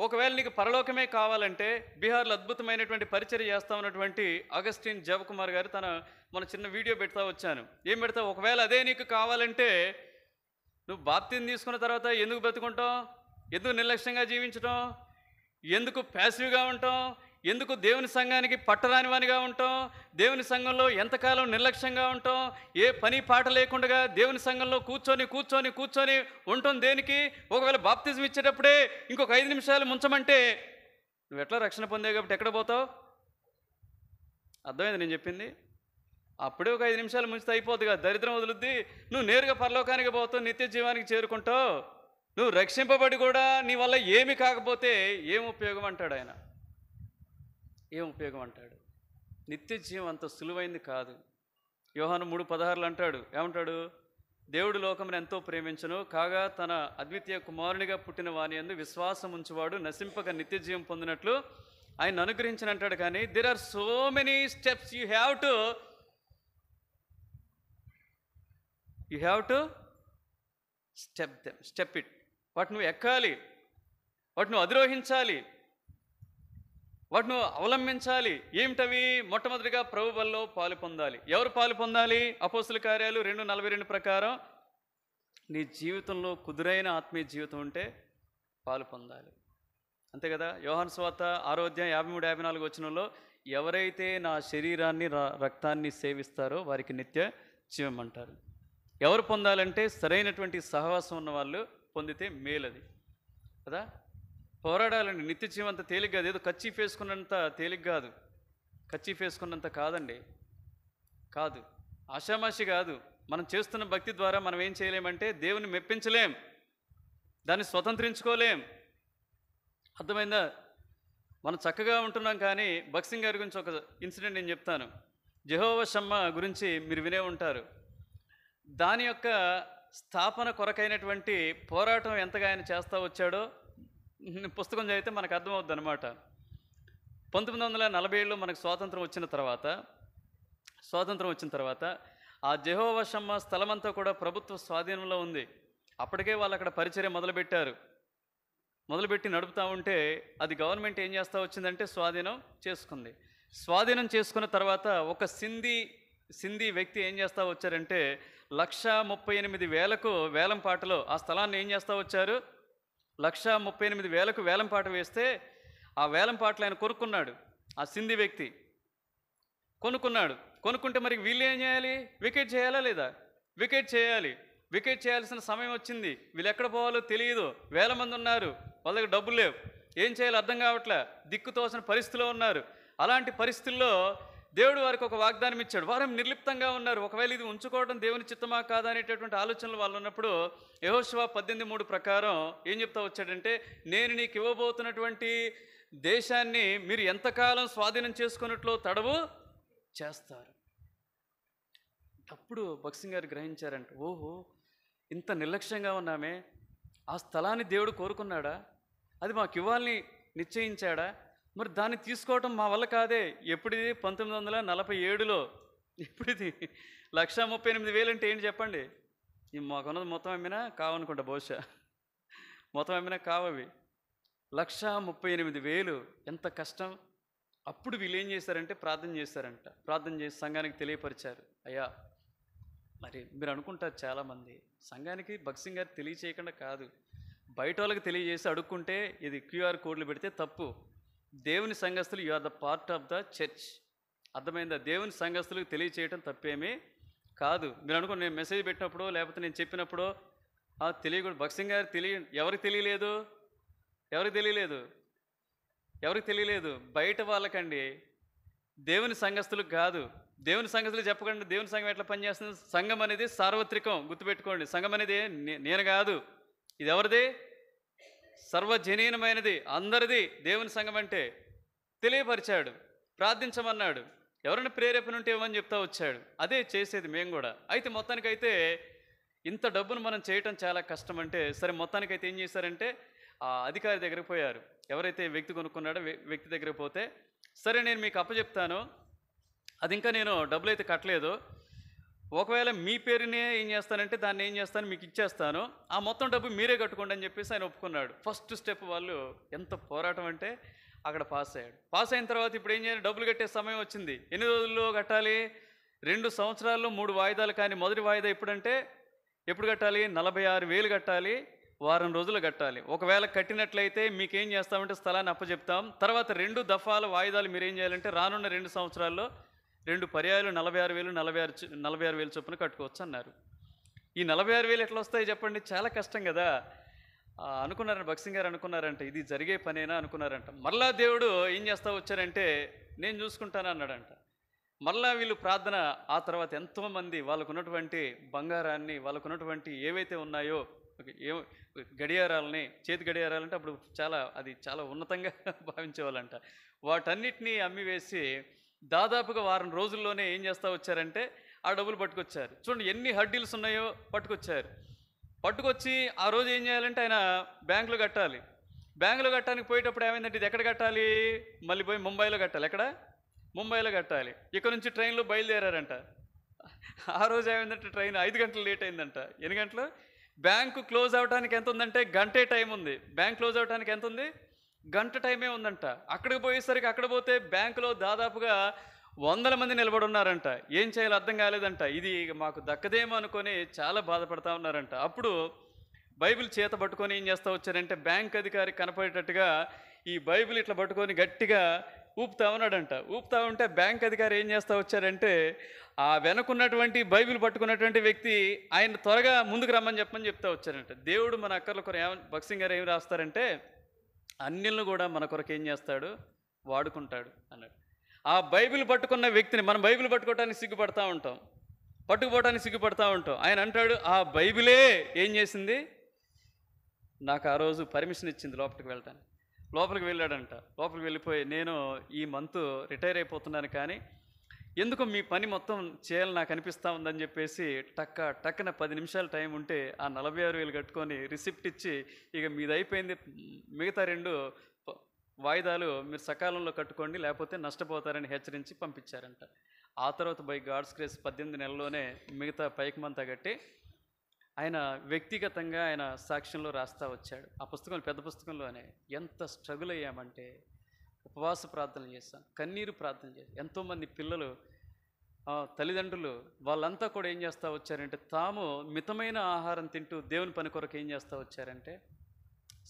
S1: ఒకవేళ నీకు పరలోకమే కావాలంటే, బీహార్లో అద్భుతమైనటువంటి పరిచర్య చేస్తా ఉన్నటువంటి అగస్టిన్ జపకుమార్ గారు మన చిన్న వీడియో పెడతా వచ్చాను. ఏం పెడతావు? ఒకవేళ అదే నీకు కావాలంటే నువ్వు బాప్తిజం తీసుకున్న తర్వాత ఎందుకు బ్రతుకుంటావు? ఎందుకు నిర్లక్ష్యంగా జీవించటం? ఎందుకు ప్యాసివ్గా ఉంటాం? ఎందుకు దేవుని సంఘానికి పట్టరానివానిగా ఉంటాం? దేవుని సంఘంలో ఎంతకాలం నిర్లక్ష్యంగా ఉంటాం? ఏ పని పాట లేకుండా దేవుని సంఘంలో కూర్చొని ఉంటాం దేనికి? ఒకవేళ బాప్తిజం ఇచ్చేటప్పుడే ఇంకొక 5 నిమిషాలు ముంచమంటే నువ్వు ఎట్లా రక్షణ పొందే కాబట్టి ఎక్కడ పోతావు? అర్థమైంది నేను చెప్పింది? అప్పుడే ఒక 5 నిమిషాలు ముంచితే అయిపోతుందిగా, దరిద్రం వదులుద్ది. నువ్వు నేరుగా పరలోకానికి పోతావు, నిత్య జీవానికి చేరుకుంటావు. నువ్వు రక్షింపబడి కూడా నీ వల్ల ఏమి కాకపోతే ఏం ఉపయోగం అంటాడు ఆయన. ఏం ఉపయోగం అంటాడు? నిత్య జీవం అంత సులువైంది కాదు. యోహాను 3:16 అంటాడు. ఏమంటాడు? దేవుడు లోకమును ఎంతో ప్రేమించును, కాగా తన అద్వితీయ కుమారునిగా పుట్టిన వాని యందు విశ్వాసం ఉంచువాడు నశింపక నిత్య జీవం పొందినట్లు ఆయన అనుగ్రహించిన అంటాడు. కానీ there are so many steps you have to step it. వాటి నువ్వు ఎక్కాలి, వాటి నువ్వు అధిరోహించాలి, వాటి నువ్వు అవలంబించాలి. ఏమిటవి? మొట్టమొదటిగా ప్రభు బలిలో పాలు పొందాలి. ఎవరు పాలు పొందాలి? అపోస్తుల కార్యాలు 2:42 ప్రకారం నీ జీవితంలో కుదురైన ఆత్మీయ జీవితం ఉంటే పాలు పొందాలి. అంతే కదా. యోహాను సువార్త 6వ అధ్యాయం 53-54 వచనంలో, ఎవరైతే నా శరీరాన్ని రక్తాన్ని సేవిస్తారో వారికి నిత్య జీవం అంటారు. ఎవరు పొందాలంటే సరైనటువంటి సహవాసం ఉన్న వాళ్ళు పొందితే మేలది కదా. పోరాడాలండి. నిత్య జీవం అంత తేలిక కాదు. ఏదో కచ్చీఫ్ వేసుకున్నంత తేలిక కాదు. కచ్చీఫ్ వేసుకున్నంత కాదండి, కాదు. ఆషామాషి కాదు. మనం చేస్తున్న భక్తి ద్వారా మనం ఏం చేయలేమంటే దేవుని మెప్పించలేం, దాన్ని స్వతంత్రించుకోలేం. అర్థమైందా? మనం చక్కగా ఉంటున్నాం. కానీ భక్సింగ్ గారి గురించి ఒక ఇన్సిడెంట్ నేను చెప్తాను. జెహోవా షమ్మా గురించి మీరు వినే ఉంటారు. దాని యొక్క స్థాపన కొరకైనటువంటి పోరాటం ఎంతగా ఆయన చేస్తూ వచ్చాడో పుస్తకం చదివితే మనకు అర్థమవుద్ది అనమాట. 1947లో మనకు స్వాతంత్రం వచ్చిన తర్వాత ఆ జెహోవా షమ్మా స్థలమంతా కూడా ప్రభుత్వ స్వాధీనంలో ఉంది. అప్పటికే వాళ్ళు అక్కడ పరిచర్య మొదలుపెట్టి నడుపుతూ ఉంటే అది గవర్నమెంట్ ఏం చేస్తూ వచ్చిందంటే స్వాధీనం చేసుకున్న తర్వాత ఒక సింధీ వ్యక్తి ఏం చేస్తూ వచ్చారంటే 138,000కు వేలంపాటలో ఆ స్థలాన్ని ఏం చేస్తూ వచ్చారు. 138,000కు వేలంపాట వేస్తే ఆ వేలంపాటలు ఆయన కొనుక్కున్నాడు. ఆ సింధీ వ్యక్తి కొనుక్కుంటే మరి వీళ్ళు ఏం చేయాలి? వికెట్ చేయాలా లేదా? వికెట్ చేయాల్సిన సమయం వచ్చింది. వీళ్ళు ఎక్కడ పోవాలో తెలియదు. వేల మంది ఉన్నారు, వాళ్ళ దగ్గర డబ్బులు లేవు, ఏం చేయాలో అర్థం కావట్లే, దిక్కుతోసిన పరిస్థితిలో ఉన్నారు. అలాంటి పరిస్థితుల్లో దేవుడు వారికి ఒక వాగ్దానం ఇచ్చాడు. వారు నిర్లిప్తంగా ఉన్నారు. ఒకవేళ ఇది ఉంచుకోవడం దేవుని చిత్తమా కాదా అనేటటువంటి ఆలోచనలు వాళ్ళు ఉన్నప్పుడు యెహోషువ 18:3 ప్రకారం ఏం చెప్తా వచ్చాడంటే, నేను నీకు ఇవ్వబోతున్నటువంటి దేశాన్ని మీరు ఎంతకాలం స్వాధీనం చేసుకున్నట్లు తడవు చేస్తారు. అప్పుడు భక్సింగ్ గారు గ్రహించారంట, ఓహో ఇంత నిర్లక్ష్యంగా ఉన్నామే, ఆ స్థలాన్ని దేవుడు కోరుకున్నాడా, అది మాకు ఇవ్వాలని నిశ్చయించాడా, మరి దాన్ని తీసుకోవటం మా వల్ల కాదే. ఎప్పుడిది? 1947లో. ఇప్పుడిది 138,000 అంటే ఏంటి చెప్పండి? మాకున్నది మొత్తం అమ్మినా కావనుకుంటా, బహుశా మొత్తం అమ్మినా కావవి. 138,000 ఎంత కష్టం. అప్పుడు వీళ్ళు ఏం చేశారంటే ప్రార్థన చేసి సంఘానికి తెలియపరిచారు. అయ్యా, మరి మీరు అనుకుంటారు చాలామంది సంఘానికి భక్సింగ్ గారు తెలియచేయకుండా కాదు, బయట వాళ్ళకి తెలియజేసి అడుక్కుంటే ఇది QR కోడ్లు పెడితే తప్పు. దేవుని సంఘస్థులు, you are the part of the church. అర్థమైందా? దేవుని సంఘస్థులకు తెలియచేయటం తప్పేమీ కాదు. మీరు అనుకోండి, నేను మెసేజ్ పెట్టినప్పుడు లేకపోతే నేను చెప్పినప్పుడు తెలియకూడదు. భక్సింగ్ గారు ఎవరికి తెలియలేదు? బయట వాళ్ళకండి, దేవుని సంఘస్థులకు కాదు. దేవుని సంఘస్థులు చెప్పకండి దేవుని సంఘం ఎట్లా పనిచేస్తుంది. సంఘం అనేది సార్వత్రికం, గుర్తుపెట్టుకోండి. సంఘం అనేది నేను కాదు, ఇది ఎవరిది? సర్వజనీనమైనది, అందరిది దేవుని సంఘం అంటే. తెలియపరిచాడు, ప్రార్థించమన్నాడు, ఎవరైనా ప్రేరేపణ ఉంటే ఇవ్వమని చెప్తా వచ్చాడు. అదే చేసేది మేము కూడా. అయితే మొత్తానికైతే ఇంత డబ్బును మనం చేయటం చాలా కష్టం అంటే, సరే మొత్తానికైతే ఏం చేశారంటే ఆ అధికారి దగ్గరికి పోయారు. ఎవరైతే వ్యక్తి కొనుక్కున్నాడో వ్యక్తి దగ్గరికి పోతే, సరే నేను మీకు అప్పచెప్తాను, అది ఇంకా నేను డబ్బులు అయితే కట్టలేదు, ఒకవేళ మీ పేరునే ఏం చేస్తానంటే దాన్ని ఏం చేస్తాను మీకు ఇచ్చేస్తాను, ఆ మొత్తం డబ్బు మీరే కట్టుకోండి అని చెప్పేసి ఆయన ఒప్పుకున్నాడు. ఫస్ట్ స్టెప్ వాళ్ళు ఎంత పోరాటం అంటే అక్కడ పాస్ అయ్యాడు. పాస్ అయిన తర్వాత ఇప్పుడు ఏం చేయాలి? డబ్బులు కట్టే సమయం వచ్చింది. ఎన్ని రోజుల్లో కట్టాలి? 2 సంవత్సరాల్లో 3 వాయిదాలు. కానీ మొదటి వాయిదా ఎప్పుడు కట్టాలి? 46,000 కట్టాలి, వారం రోజులు కట్టాలి. ఒకవేళ కట్టినట్లయితే మీకేం చేస్తామంటే స్థలాన్ని అప్పచెప్తాం. తర్వాత 2 దఫాల వాయిదాలు మీరు ఏం చేయాలంటే రానున్న 2 సంవత్సరాల్లో 2 పర్యాయాలు 46,000 చొప్పున కట్టుకోవచ్చు అన్నారు. ఈ 46,000 ఎట్లా వస్తాయి చెప్పండి? చాలా కష్టం కదా. అనుకున్నారంట, భక్సింగ్ గారు అనుకున్నారంట, ఇది జరిగే పనేనా అనుకున్నారంట. మరలా దేవుడు ఏం చేస్తా వచ్చారంటే నేను చూసుకుంటాను అన్నాడంట. మరలా వీళ్ళు ప్రార్థన, ఆ తర్వాత ఎంతోమంది వాళ్ళకున్నటువంటి బంగారాన్ని, వాళ్ళకున్నటువంటి ఏవైతే ఉన్నాయో గడియారాలని, చేతి గడియారాలంటే అప్పుడు చాలా ఉన్నతంగా భావించేవాళ్ళంట, వాటన్నిటినీ అమ్మివేసి దాదాపుగా వారం రోజుల్లోనే ఏం చేస్తూ వచ్చారంటే ఆ డబ్బులు పట్టుకొచ్చారు. చూడండి ఎన్ని హడ్డీల్స్ ఉన్నాయో. పట్టుకొచ్చి ఆ రోజు ఏం చేయాలంటే ఆయన బ్యాంకులో కట్టాలి. బ్యాంకులో కట్టడానికి పోయేటప్పుడు ఏమైందంటే ఇది ఎక్కడ కట్టాలి? మళ్ళీ పోయి ముంబైలో కట్టాలి. ఎక్కడ? ముంబైలో కట్టాలి. ఇక్కడ నుంచి ట్రైన్లో బయలుదేరారంట. ఆ రోజు ఏమైందంటే ట్రైన్ 5 గంటలు లేట్ అయిందంట. ఎన్ని గంటలు? బ్యాంకు క్లోజ్ అవడానికి ఎంత ఉందంటే గంటే టైం ఉంది. బ్యాంక్ క్లోజ్ అవడానికి ఎంత ఉంది? గంట టైమే ఉందంట. అక్కడికి పోయేసరికి అక్కడ పోతే బ్యాంకులో దాదాపుగా వందల మంది నిలబడి ఉన్నారంట. ఏం చేయాలో అర్థం కాలేదంట. ఇది మాకు దక్కదేమో అనుకొని చాలా బాధపడతా ఉన్నారంట. అప్పుడు బైబిల్ చేత పట్టుకొని ఏం చేస్తా వచ్చారంటే, బ్యాంక్ అధికారి కనపడేటట్టుగా ఈ బైబిల్ ఇట్లా పట్టుకొని గట్టిగా ఊపుతా ఉన్నాడంట. ఊపుతా ఉంటే బ్యాంక్ అధికారి ఏం చేస్తా వచ్చారంటే, ఆ వెనకున్నటువంటి బైబిల్ పట్టుకున్నటువంటి వ్యక్తి ఆయన త్వరగా ముందుకు రమ్మని చెప్పని చెప్తా వచ్చారంట. దేవుడు మన అక్కర్ల కొరకు భగత్ సింగ్ గారు ఏం రాస్తారంటే, అన్యులను కూడా మన కొరకు ఏం చేస్తాడు, వాడుకుంటాడు అన్నాడు. ఆ బైబిల్ పట్టుకున్న వ్యక్తిని, మనం బైబిల్ పట్టుకోవటానికి సిగ్గుపడతా ఉంటాం, పట్టుకుపోవటానికి సిగ్గుపడతా ఉంటాం. ఆయన అంటాడు, ఆ బైబిలే ఏం చేసింది, నాకు ఆ రోజు పర్మిషన్ ఇచ్చింది లోపలికి వెళ్ళటానికి. లోపలికి వెళ్ళాడంట. లోపలికి వెళ్ళిపోయి, నేను ఈ మంత్ రిటైర్ అయిపోతున్నాను, కానీ ఎందుకు మీ పని మొత్తం చేయాలని నాకు అనిపిస్తూ ఉందని చెప్పేసి టక్కన 10 నిమిషాలు టైం ఉంటే ఆ 46,000 కట్టుకొని రిసిప్ట్ ఇచ్చి, ఇక మీది అయిపోయింది, మిగతా 2 వాయిదాలు మీరు సకాలంలో కట్టుకోండి, లేకపోతే నష్టపోతారని హెచ్చరించి పంపించారంట. ఆ తర్వాత బై గాడ్స్ గ్రేస్ 18 నెలల్లోనే మిగతా పైకమంతా కట్టి ఆయన వ్యక్తిగతంగా ఆయన సాక్ష్యంలో రాస్తా వచ్చాడు. ఆ పుస్తకంలో, పెద్ద పుస్తకంలోనే ఎంత స్ట్రగుల్ అయ్యామంటే, ఉపవాస ప్రార్థనలు చేశాం, కన్నీరు ప్రార్థన చేశాం. ఎంతోమంది పిల్లలు, తల్లిదండ్రులు వాళ్ళంతా కూడా ఏం చేస్తూ వచ్చారంటే, తాము మితమైన ఆహారం తింటూ దేవుని పని కొరకు ఏం చేస్తూ వచ్చారంటే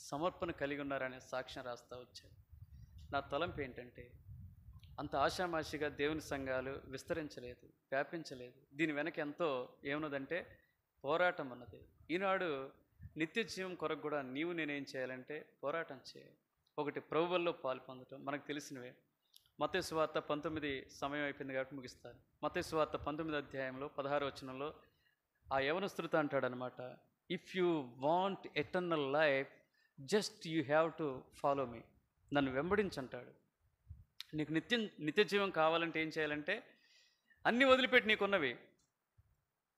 S1: సమర్పణ కలిగి ఉన్నారనే సాక్ష్యం రాస్తూ వచ్చారు. నా తలంపు ఏంటంటే, అంత ఆషామాషిగా దేవుని సంఘాలు విస్తరించలేదు, వ్యాపించలేదు. దీని వెనక ఎంతో ఏమున్నదంటే పోరాటం ఉన్నది. ఈనాడు నిత్య జీవం కొరకు కూడా నీవు నేనేం చేయాలంటే పోరాటం చేయాలి. ఒకటి, ప్రభువుల్లో పాలు పొందటం మనకు తెలిసినవే. మత్తయి సువార్త 19 సమయం అయిపోయింది కాబట్టి ముగిస్తాను. మత్తయి సువార్త 19 అధ్యాయంలో 16వ వచనంలో ఆ యవనస్తుడితో అంటాడనమాట, if you want eternal life just you have to follow me. నన్ను వెంబడించంటాడు. నీకు నిత్య జీవం కావాలంటే ఏం చేయాలంటే అన్నీ వదిలిపెట్టి, నీకున్నవి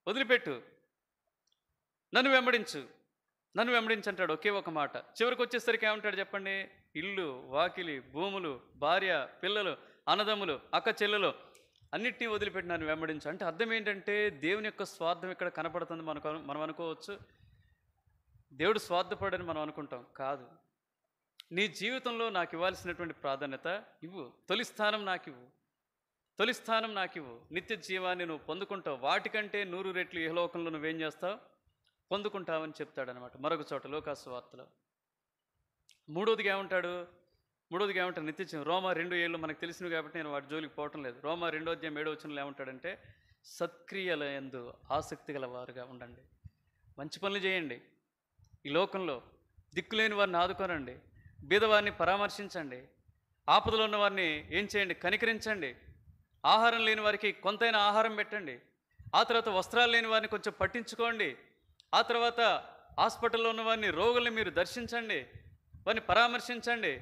S1: వదిలిపెట్టు, నన్ను వెంబడించంటాడు. ఒకే ఒక మాట. చివరికి వచ్చేసరికి ఏమంటాడు చెప్పండి, ఇల్లు, వాకిలి, భూములు, భార్య, పిల్లలు, అన్నదమ్ములు, అక్క చెల్లెలు అన్నిటినీ వదిలిపెట్టి నన్ను వెంబడించు. అంటే అర్థం ఏంటంటే, దేవుని యొక్క స్వార్థం ఇక్కడ కనపడుతుంది. మనం అనుకోవచ్చు దేవుడు స్వార్థపడని మనం అనుకుంటాం. కాదు. నీ జీవితంలో నాకు ఇవ్వాల్సినటువంటి ప్రాధాన్యత ఇవ్వు. తొలి స్థానం నాకు ఇవ్వు. నిత్య జీవాన్ని నువ్వు పొందుకుంటావు. వాటికంటే 100 రెట్లు ఇహలోకంలో నువ్వేం చేస్తావు, పొందుకుంటావని చెప్తాడనమాట. మరొక చోట లోకాసు వార్తలో మూడోదిగా ఏమంటాడు, నిత్య జీవం. రోమా 2:7 మనకు తెలిసినవి కాబట్టి నేను వాటి జోలికి పోవటం లేదు. రోమా 2వ అధ్యాయం 7వ వచనంలో ఏమంటాడంటే, సత్క్రియల యందు ఆసక్తి గల వారుగా ఉండండి. మంచి పనులు చేయండి. ఈ లోకంలో దిక్కులేని వారిని ఆదుకోనండి, బీదవారిని పరామర్శించండి, ఆపదలో ఉన్న వారిని ఏం చేయండి, కనికరించండి. ఆహారం లేని వారికి కొంతైనా ఆహారం పెట్టండి. ఆ తర్వాత వస్త్రాలు లేని వారిని కొంచెం పట్టించుకోండి. ఆ తర్వాత హాస్పిటల్లో ఉన్న వారిని, రోగుల్ని మీరు దర్శించండి, వారిని పరామర్శించండి.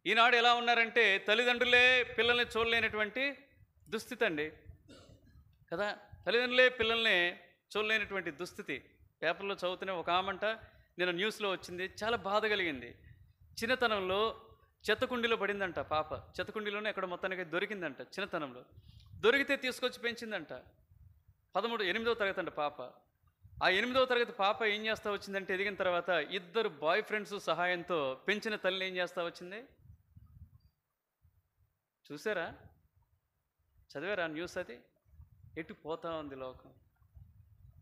S1: ఈనాడు ఎలా ఉన్నారంటే, తల్లిదండ్రులే పిల్లల్ని చూడలేనటువంటి దుస్థితి అండి కదా. తల్లిదండ్రులే పిల్లల్ని చూడలేనటువంటి దుస్థితి. పేపర్లో చదువుతూనే ఒక ఆమంట, నేను న్యూస్లో వచ్చింది, చాలా బాధ కలిగింది. చిన్నతనంలో చెత్తకుండీలో పడిందంట పాప. చెత్తకుండీలోనే ఎక్కడ మొత్తానికి దొరికిందంట. చిన్నతనంలో దొరికితే తీసుకొచ్చి పెంచిందంట. 8వ తరగతి అంట పాప. ఆ 8వ తరగతి పాప ఏం చేస్తూ వచ్చిందంటే, ఎదిగిన తర్వాత 2 బాయ్ ఫ్రెండ్స్ సహాయంతో పెంచిన తల్లిని ఏం చేస్తూ వచ్చింది చూసారా, చదివారా న్యూస్? అది ఎటు పోతా ఉంది లోకం.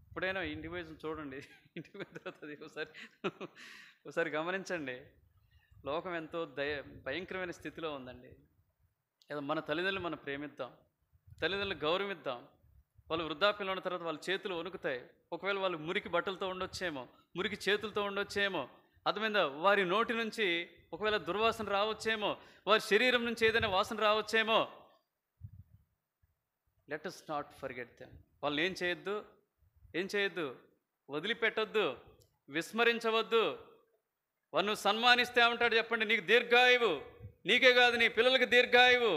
S1: ఇప్పుడైనా ఇంటికి పోయి చూడండి, ఇంటికి పోయిన తర్వాత ఒకసారి గమనించండి. లోకం ఎంతో భయంకరమైన స్థితిలో ఉందండి. మన తల్లిదండ్రులు మనం ప్రేమిద్దాం, తల్లిదండ్రులు గౌరవిద్దాం. వాళ్ళు వృద్ధాప్యంలో ఉన్న తర్వాత వాళ్ళ చేతులు వణుకుతాయి. ఒకవేళ వాళ్ళు మురికి బట్టలతో ఉండొచ్చేమో, మురికి చేతులతో ఉండొచ్చేమో, అర్థమైందా? వారి నోటి నుంచి ఒకవేళ దుర్వాసన రావచ్చేమో, వారి శరీరం నుంచి ఏదైనా వాసన రావచ్చేమో. Let us not forget them. వాళ్ళని ఏం చేయొద్దు, వదిలిపెట్టొద్దు, విస్మరించవద్దు. వాళ్ళు సన్మానిస్తే ఉంటాడు చెప్పండి, నీకు దీర్ఘాయువు, నీకే కాదు నీ పిల్లలకి దీర్ఘాయువు.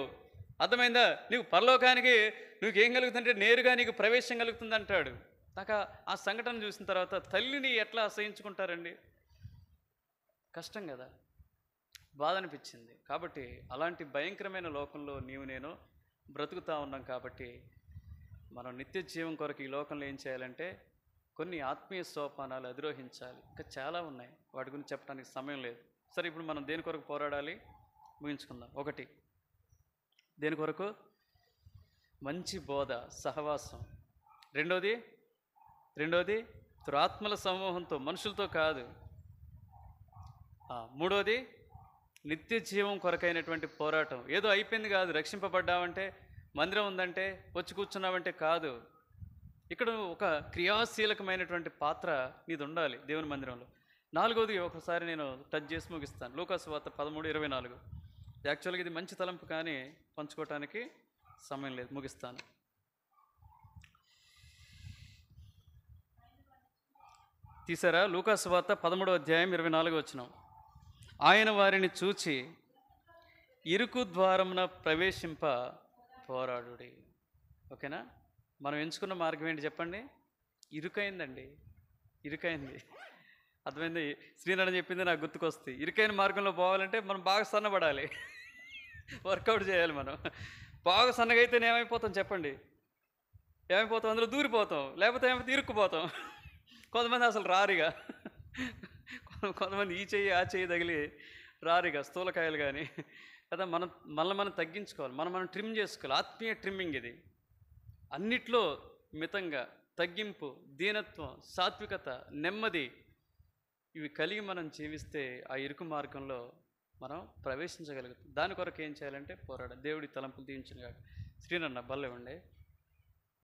S1: అర్థమైందా? నీకు పరలోకానికి నీకేం కలుగుతుందంటే నేరుగా నీకు ప్రవేశం కలుగుతుంది అంటాడు. నాకు ఆ సంఘటన చూసిన తర్వాత తల్లిని ఎట్లా అసహించుకుంటారండి? కష్టం కదా, బాధ అనిపించింది. కాబట్టి అలాంటి భయంకరమైన లోకంలో నేను బ్రతుకుతూ ఉన్నాం. కాబట్టి మనం నిత్య జీవం కొరకు ఈ లోకంలో ఏం చేయాలంటే కొన్ని ఆత్మీయ సోపానాలు అధిరోహించాలి. ఇంకా చాలా ఉన్నాయి, వాటి గురించి చెప్పడానికి సమయం లేదు. సరే, ఇప్పుడు మనం దేని కొరకు పోరాడాలి ముగించుకుందాం. 1, దేని కొరకు? మంచి బోధ, సహవాసం. రెండోది ఆత్మల సమూహంతో, మనుషులతో కాదు. మూడోది నిత్య జీవం కొరకైనటువంటి పోరాటం. ఏదో అయిపోయింది కాదు, రక్షింపబడ్డావంటే, మందిరం ఉందంటే, వచ్చి కూర్చున్నావంటే కాదు. ఇక్కడ ఒక క్రియాశీలకమైనటువంటి పాత్ర నీది ఉండాలి దేవుని మందిరంలో. నాలుగోది ఒకసారి నేను టచ్ చేసి ముగిస్తాను. లూకాసు వార్త 13:24. యాక్చువల్గా ఇది మంచి తలంపు, కానీ పంచుకోవటానికి సమయం లేదు, ముగిస్తాను. తీసారా? లూకాసు వార్త 13:24. ఆయన వారిని చూచి ఇరుకు ద్వారమున ప్రవేశింప పోరాడుడి. ఓకేనా? మనం ఎంచుకున్న మార్గం ఏంటి చెప్పండి? ఇరుకైందండి, ఇరుకైంది. అర్థమైంది? శ్రీనారాయణ చెప్పింది నాకు గుర్తుకొస్తుంది. ఇరుకైన మార్గంలో పోవాలంటే మనం బాగా సన్నబడాలి, వర్కౌట్ చేయాలి. మనం బాగా సన్నగా అయితేనే ఏమైపోతాం చెప్పండి? ఏమైపోతాం? అందులో దూరిపోతాం, లేకపోతే ఏమైతే ఇరుక్కుపోతాం. కొంతమంది అసలు రారిగా, కొంతమంది ఈ చెయ్యి ఆ చెయ్యి తగిలి రారిగా స్థూలకాయలు. కానీ కదా, మనం తగ్గించుకోవాలి, మనం ట్రిమ్ చేసుకోవాలి. ఆత్మీయ ట్రిమ్మింగ్ ఇది. అన్నిట్లో మితంగా, తగ్గింపు, దీనత్వం, సాత్వికత, నెమ్మది, ఇవి కలిగి మనం జీవిస్తే ఆ ఇరుకు మార్గంలో మనం ప్రవేశించగలుగుతాం. దాని కొరకు ఏం చేయాలంటే పోరాడాలి. దేవుడి తలంపులు దీవించిన కాక. శ్రీనన్న బల్ల ఇవ్వండి.